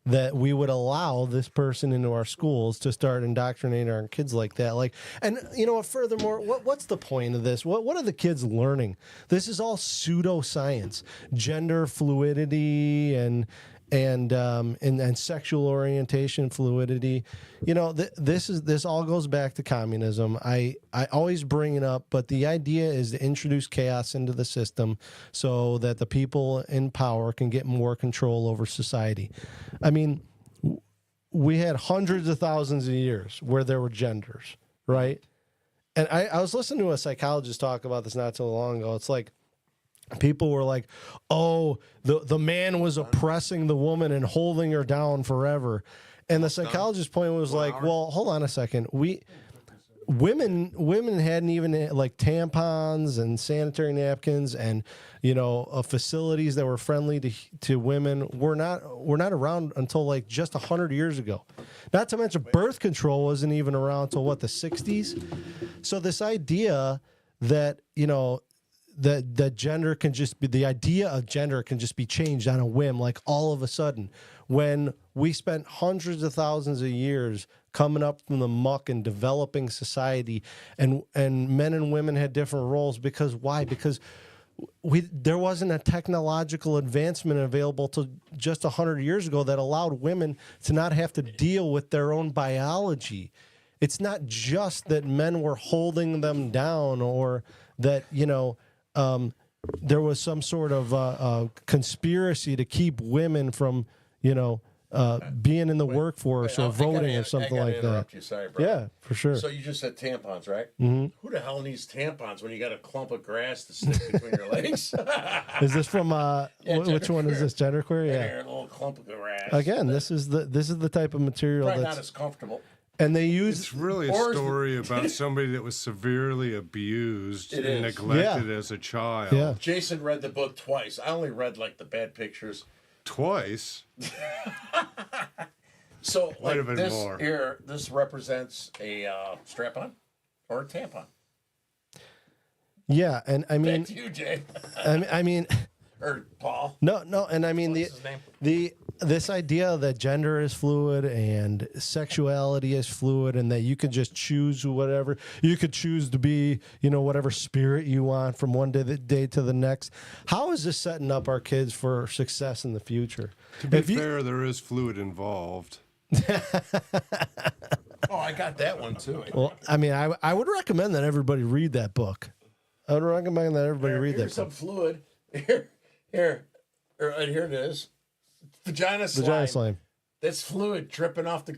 that we would allow this person into our schools to start indoctrinating our kids like that. Like, and you know what? Furthermore, what's the point of this? What are the kids learning? This is all pseudoscience, gender fluidity and sexual orientation fluidity. You know, this all goes back to communism. I always bring it up, but the idea is to introduce chaos into the system so that the people in power can get more control over society. I mean, we had hundreds of thousands of years where there were genders, right? And I was listening to a psychologist talk about this not so long ago. It's like, people were like, oh, the man was oppressing the woman and holding her down forever. And the psychologist's point was like, well, hold on a second. Women hadn't even, like, tampons and sanitary napkins and, facilities that were friendly to women were not around until like just 100 years ago. Not to mention birth control wasn't even around until what, the 60s. So this idea that, that gender can just be, the idea of gender can just be changed on a whim, like all of a sudden, when we spent hundreds of thousands of years coming up from the muck and developing society, and men and women had different roles. Because why? Because there wasn't a technological advancement available to just 100 years ago that allowed women to not have to deal with their own biology. It's not just that men were holding them down, or that, there was some sort of conspiracy to keep women from, being in the workforce or voting or something like that. You. Sorry, bro. Yeah, for sure. So you just said tampons, right? Mm-hmm. Who the hell needs tampons when you got a clump of grass to stick between your legs? Is this from which one is this? Genderqueer? Yeah, Yeah. a little clump of grass. Again, this is the type of material Probably that's not as comfortable. and they use. It's really a story about somebody that was severely abused It and is. neglected as a child. Yeah. Jason read the book twice. I only read like the bad pictures. Twice. So Might like have been this more. here, this represents a strap-on or a tampon. Yeah, and I mean, Back to you, Jay. I mean, Or Paul. no, and I mean What's his name? this idea that gender is fluid and sexuality is fluid and that you can just choose whatever you could choose to be, whatever spirit you want from one day to the next. How is this setting up our kids for success in the future? To be fair, there is fluid involved. Oh, I got that one too. Well, I mean, I would recommend that everybody read that book. I would recommend that everybody read that Here's some book. fluid. Here it is. Vagina slime. That's fluid dripping off the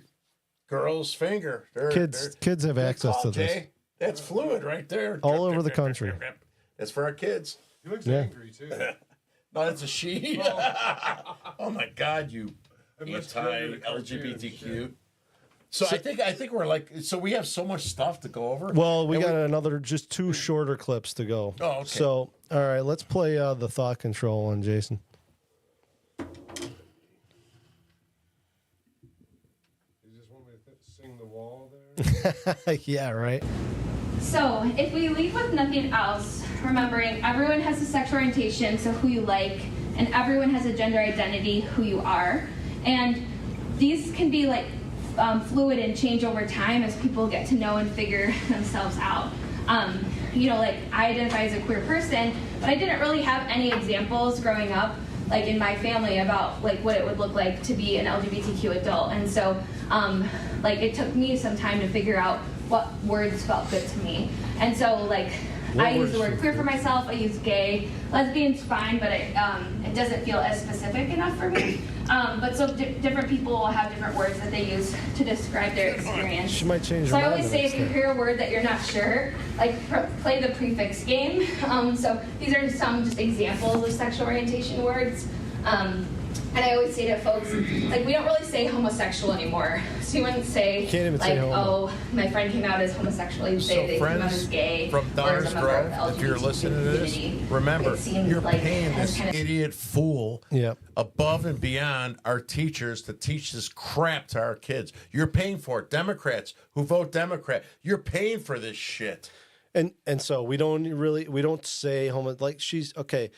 girl's finger. Kids have access to this. Jay. That's fluid right there. All over the country. That's for our kids. He looks angry, too. No, that's a she. Oh my God, you anti-LGBTQ. So I think we're like, so we have so much stuff to go over. Well, we got another, just 2 shorter clips to go. Oh, okay. So, all right, let's play the thought control one, Jason. You just want me to sing the wall there? Yeah, right. So, if we leave with nothing else, remembering everyone has a sexual orientation, so who you like, and everyone has a gender identity, who you are, and these can be like fluid and change over time as people get to know and figure themselves out. Like I identify as a queer person, but I didn't really have any examples growing up, like in my family, about like what it would look like to be an LGBTQ adult. And so, it took me some time to figure out what words felt good to me. And so, I use the word queer for myself. I use gay, lesbian's fine, but it doesn't feel as specific enough for me. But so different people will have different words that they use to describe their experience. She might change her So I mind always the say, next if you time. hear a word that you're not sure, play the prefix game. So these are some just examples of sexual orientation words. And I always say to folks, we don't really say homosexual anymore. So you wouldn't say, Can't even say homo. oh, my friend came out as homosexual. You'd say they came out as gay. From or as Downers a member of Grove, the if you're LGBT listening to this, community. remember, It seemed you're like paying I was this kind of- idiot fool Yep. above and beyond our teachers to teach this crap to our kids. You're paying for it. Democrats who vote Democrat, you're paying for this shit. And so we don't say homo, like she's okay.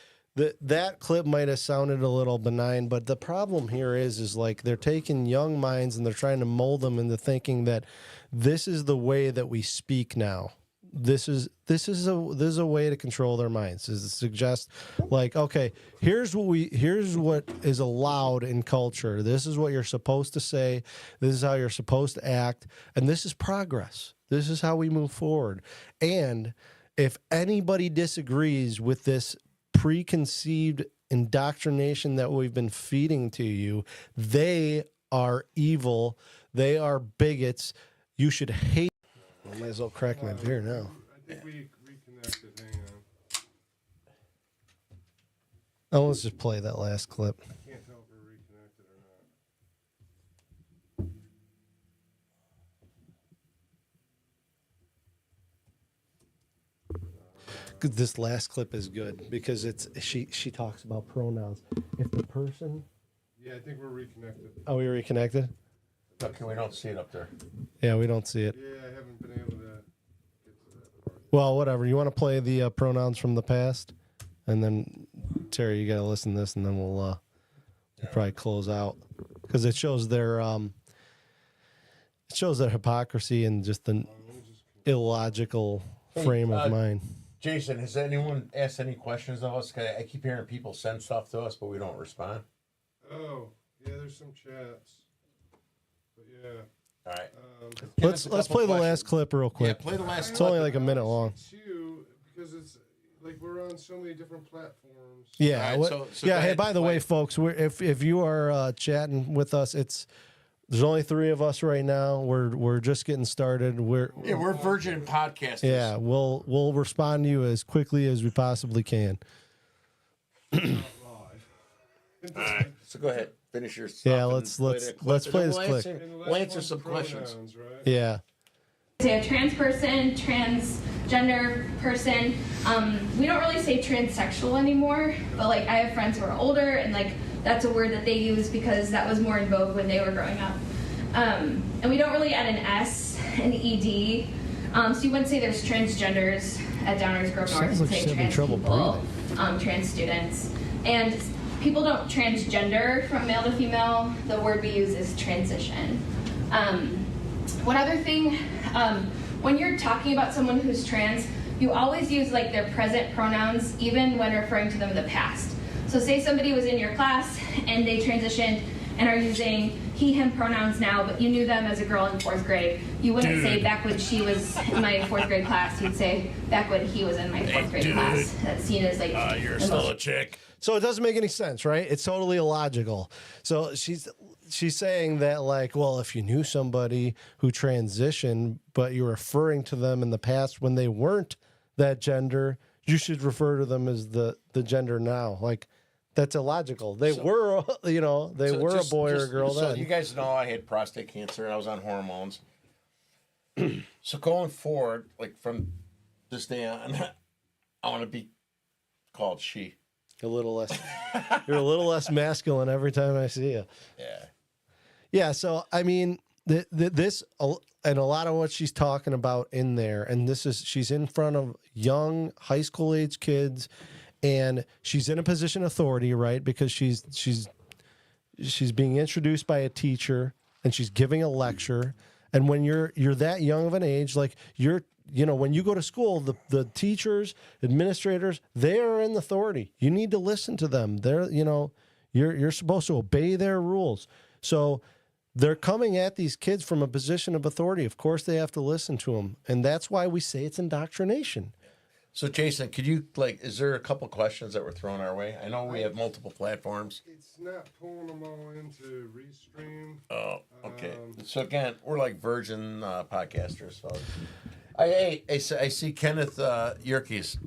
That clip might have sounded a little benign, but the problem here is like they're taking young minds and they're trying to mold them into thinking that this is the way that we speak now. This is a way to control their minds, is to suggest like, okay, here's what is allowed in culture. This is what you're supposed to say. This is how you're supposed to act, and this is progress. This is how we move forward. And if anybody disagrees with this preconceived indoctrination that we've been feeding to you, they are evil. They are bigots. You should hate. I might as well crack my beer now. I think we reconnected. Hang on. Oh, let's just play that last clip. I can't tell if we're reconnected or not. 'Cause this last clip is good because she talks about pronouns. If the person, Yeah, I think we're reconnected. we reconnected. Okay, we don't see it up there. Yeah, we don't see it. Yeah, I haven't been able to get to that part. Well, whatever. You want to play the pronouns from the past, and then Terry, you gotta listen to this, and then we'll probably close out because it shows their hypocrisy and just the illogical frame of mind. Jason, has anyone asked any questions of us? 'Cause I keep hearing people send stuff to us, but we don't respond. Oh, yeah, there's some chats. But yeah. All right. Let's play the last clip real quick. Yeah, play the last It's clip. only like a minute long. Too, because it's like we're on so many different platforms. Yeah. All right, what- so yeah. go Hey, ahead, by the way, folks, if you are chatting with us, there's only 3 of us right now. We're just getting started. We're virgin podcasters. yeah. We'll respond to you as quickly as we possibly can. Live. All right. So go ahead. Finish your stuff. Yeah, and let's play let's the clip, let's and play then this we'll clip. answer- And the We'll last answer one's some questions. pronouns, right? Yeah. Say a trans person, transgender person. We don't really say transsexual anymore, but I have friends who are older, and that's a word that they use because that was more in vogue when they were growing up. And we don't really add an S, an ED. So you wouldn't say there's transgenders at Downers Grove North. Sounds You'd like say she's having trans trouble people, trans students. And people don't transgender from male to female. The word we use is transition. One other thing, when you're talking about someone who's trans, you always use like their present pronouns, even when referring to them in the past. So say somebody was in your class and they transitioned and are using he, him pronouns now, but you knew them as a girl in 4th grade. You wouldn't say back when she was in my 4th grade class. You'd say back when he was in my 4th grade class. That's seen as like You're still a chick. So it doesn't make any sense, right? It's totally illogical. So she's saying that, like, well, if you knew somebody who transitioned, but you're referring to them in the past when they weren't that gender, you should refer to them as the gender now. Like, that's illogical. They were, you know, a boy or a girl then. So you guys know I had prostate cancer and I was on hormones. So going forward, like from this day on, I want to be called she. A little less. You're a little less masculine every time I see you. Yeah. Yeah. So I mean, this and a lot of what she's talking about in there, and she's in front of young high school age kids, and she's in a position of authority, right? Because she's being introduced by a teacher, and she's giving a lecture. And when you're that young of an age, like when you go to school, the teachers, administrators, they are in authority. You need to listen to them. You're supposed to obey their rules. So they're coming at these kids from a position of authority. Of course, they have to listen to them, and that's why we say it's indoctrination. So, Jason, could you, is there a couple questions that were thrown our way? I know we have multiple platforms. It's not pulling them all into Restream. Oh, okay. So, again, we're like virgin podcasters. So, I see Kenneth Yerkes.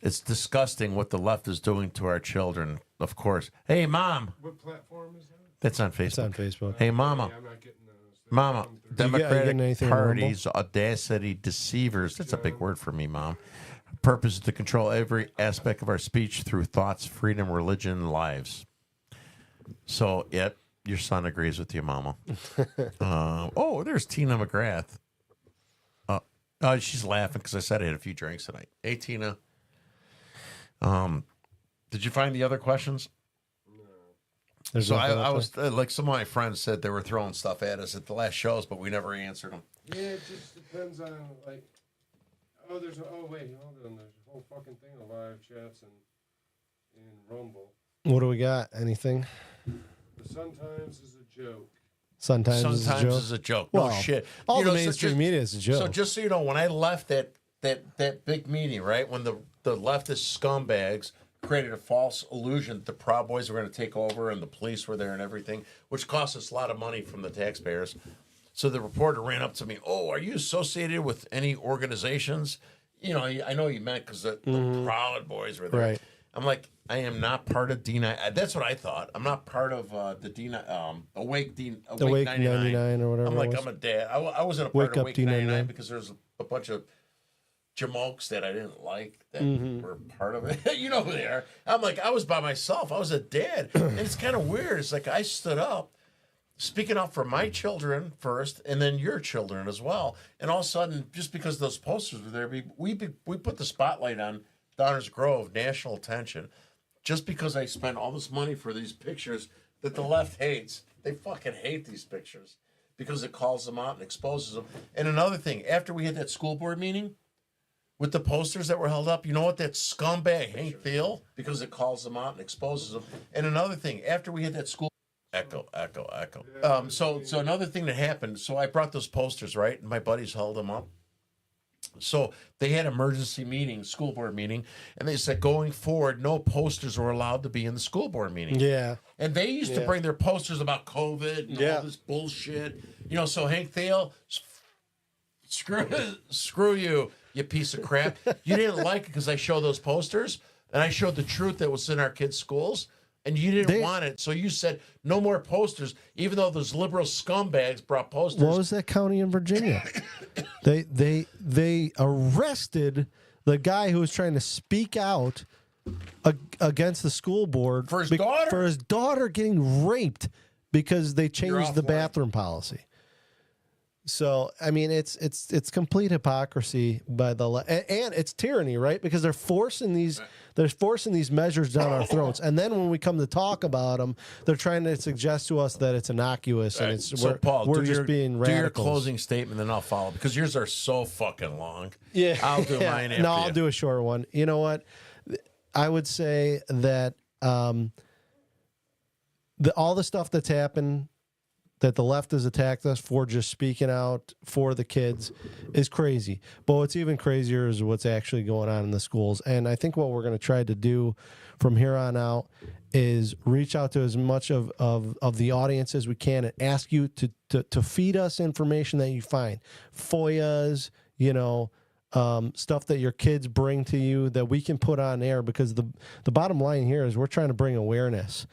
It's disgusting what the left is doing to our children, of course. Hey, Mom. What platform is that? That's on Facebook. It's on Facebook. Hey, Mama. I'm not getting those. Mama, getting Democratic anything on Party's audacity deceivers. That's a big word for me, Mom. Purpose is to control every aspect of our speech through thoughts, freedom, religion, lives. So, yep, your son agrees with you, Mama. There's Tina McGrath. She's laughing because I said I had a few drinks tonight. Hey, Tina. Did you find the other questions? So I was like, some of my friends said they were throwing stuff at us at the last shows, but we never answered them. Yeah, it just depends on there's a whole fucking thing of live chats and Rumble. What do we got? Anything? The sometimes is a joke. Sometimes is a joke. Well, no shit. All the mainstream media is a joke. So just so you know, when I left that big meeting, right, when the leftist scumbags created a false illusion that the Proud Boys were going to take over and the police were there and everything, which cost us a lot of money from the taxpayers. So the reporter ran up to me, are you associated with any organizations? I know you meant because the Proud Boys were there. Right. I'm like, I am not part of D9. That's what I thought. I'm not part of the D9, Awake 99 or whatever. I'm like, I'm a dad. I wasn't a part of Awake D99. 99 because there's a bunch of jamokes that I didn't like that were part of it. You know who they are. I'm like, I was by myself. I was a dad. And it's kind of weird. It's like I stood up, speaking up for my children first, and then your children as well. And all of a sudden, just because those posters were there, we put the spotlight on Downers Grove, national attention, just because I spent all this money for these pictures that the left hates. They fucking hate these pictures because it calls them out and exposes them. And another thing, after we had that school board meeting, with the posters that were held up, you know what that scumbag Hank Thiel, because it calls them out and exposes them. And another thing, after we had that school echo. So another thing that happened, so I brought those posters, right? And my buddies held them up. So they had emergency meeting, school board meeting, and they said going forward, no posters were allowed to be in the school board meeting. Yeah. And they used to bring their posters about COVID and all this bullshit. So Hank Thiel, screw you. You piece of crap. You didn't like it because I showed those posters and I showed the truth that was in our kids' schools, and you didn't want it. So you said no more posters, even though those liberal scumbags brought posters. What was that county in Virginia? They arrested the guy who was trying to speak out against the school board for his daughter. For his daughter getting raped because they changed the bathroom policy. So I mean, it's complete hypocrisy by and it's tyranny, right? Because they're forcing these measures down our throats, and then when we come to talk about them, they're trying to suggest to us that it's innocuous and it's So Paul, we're do just your, being do your radicals. closing statement, then I'll follow because yours are so fucking long. Yeah, I'll do mine after No, I'll you. do a short one. You know what? I would say that all the stuff that's happened, that the left has attacked us for just speaking out for the kids, is crazy. But what's even crazier is what's actually going on in the schools. And I think what we're going to try to do from here on out is reach out to as much of the audience as we can and ask you to feed us information that you find. FOIAs, stuff that your kids bring to you that we can put on air, because the bottom line here is we're trying to bring awareness.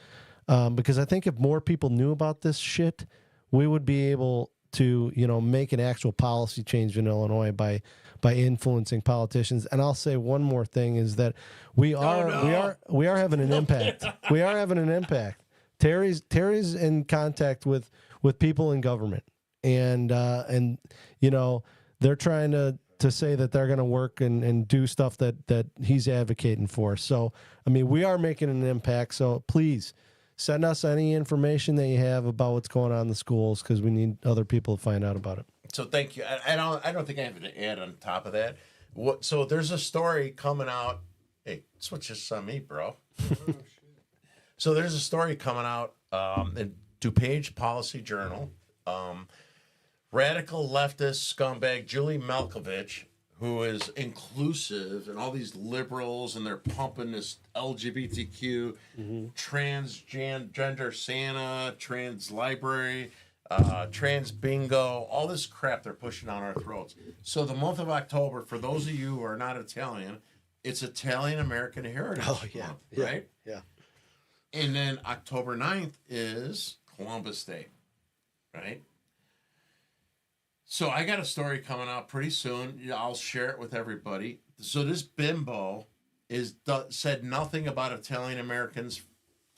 Because I think if more people knew about this shit, we would be able to, make an actual policy change in Illinois by influencing politicians. And I'll say one more thing is that we are having an impact. We are having an impact. Terry's in contact with people in government, and they're trying to say that they're going to work and do stuff that he's advocating for. So, I mean, we are making an impact. So please send us any information that you have about what's going on in the schools, because we need other people to find out about it. So thank you. I don't think I have to add on top of that. So there's a story coming out. Hey, switch this on me, bro. So there's a story coming out in DuPage Policy Journal. Radical leftist scumbag Julie Malkovich, who is inclusive, and all these liberals, and they're pumping this LGBTQ, transgender Santa, trans library, trans bingo, all this crap they're pushing down our throats. So the month of October, for those of you who are not Italian, it's Italian American Heritage Month, right? Yeah. And then October 9th is Columbus Day, right? So I got a story coming out pretty soon. I'll share it with everybody. So this bimbo said nothing about Italian Americans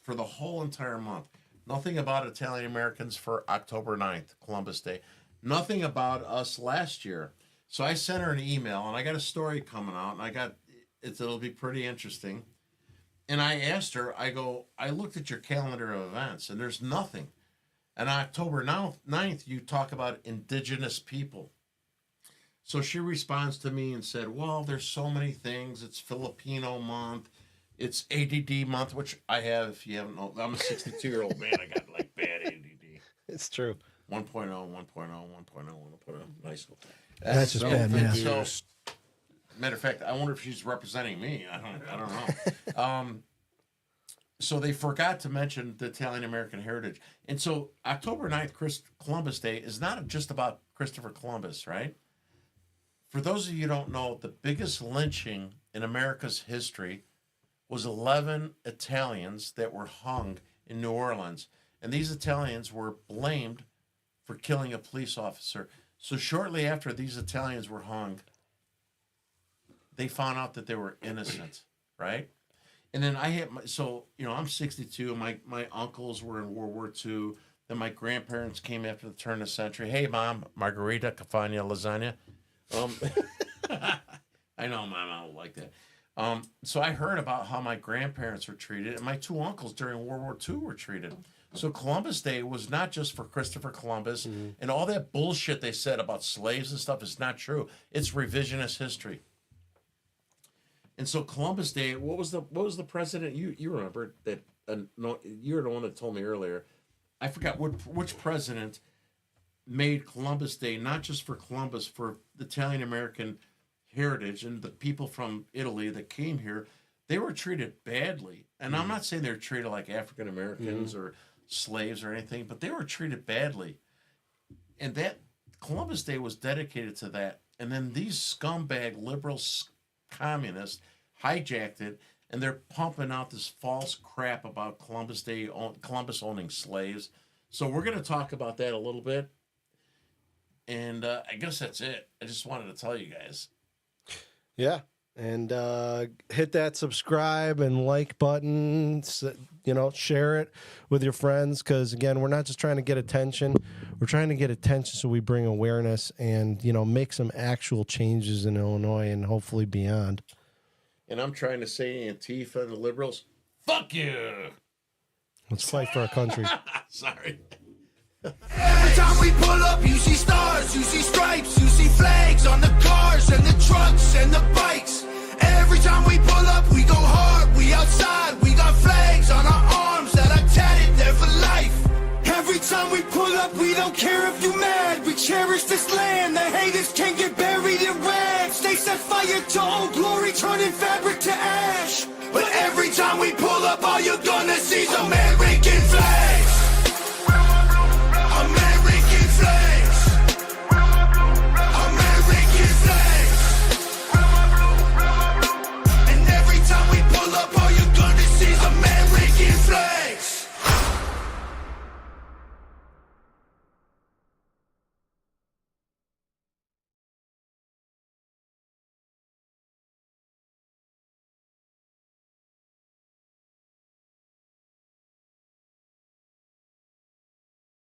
for the whole entire month. Nothing about Italian Americans for October 9th, Columbus Day. Nothing about us last year. So I sent her an email, and I got a story coming out, and it'll be pretty interesting. And I asked her, I looked at your calendar of events, and there's nothing. And October 9th, you talk about indigenous people. So she responds to me and said, well, there's so many things. It's Filipino month. It's ADD month, which I have, if you haven't known. I'm a 62-year-old man. I got like bad ADD. It's true. 1.0, 1.0, 1.0, 1.0. Nice. That's just bad, man. So, matter of fact, I wonder if she's representing me. I don't know. So they forgot to mention the Italian American heritage. And so October 9th, Columbus Day, is not just about Christopher Columbus, right? For those of you who don't know, the biggest lynching in America's history was 11 Italians that were hung in New Orleans. And these Italians were blamed for killing a police officer. So shortly after these Italians were hung, they found out that they were innocent, right? And then I'm 62, and my uncles were in World War II. Then my grandparents came after the turn of the century. Hey, Mom, margarita, cafagna, lasagna. I know, Mom, I don't like that. So I heard about how my grandparents were treated, and my two uncles during World War II were treated. So Columbus Day was not just for Christopher Columbus, and all that bullshit they said about slaves and stuff is not true. It's revisionist history. And so Columbus Day, what was the president? You remember that? No, you're the one that told me earlier. I forgot which president made Columbus Day not just for Columbus, for the Italian American heritage and the people from Italy that came here. They were treated badly, and I'm not saying they were treated like African Americans or slaves or anything, but they were treated badly. And that Columbus Day was dedicated to that. And then these scumbag liberals, communists, hijacked it, and they're pumping out this false crap about Columbus Day, Columbus owning slaves. So we're going to talk about that a little bit, and I guess that's it. I just wanted to tell you guys. Yeah, and hit that subscribe and like button. share it with your friends, because again, we're not just trying to get attention. We're trying to get attention so we bring awareness and, make some actual changes in Illinois and hopefully beyond. And I'm trying to say, Antifa and the liberals, fuck you. Let's fight for our country. Sorry. Every time we pull up, you see stars, you see stripes, you see flags on the cars and the trucks and the bikes. Every time we pull up, we go hard, we outside, we got flags on our arms that are tatted there for life. Every time we pull up, we don't care if you mad, we cherish this land, the haters can't get buried in rags. They set fire to old glory, turning fabric to ash. But every time we pull up, all you're gonna see is American flag.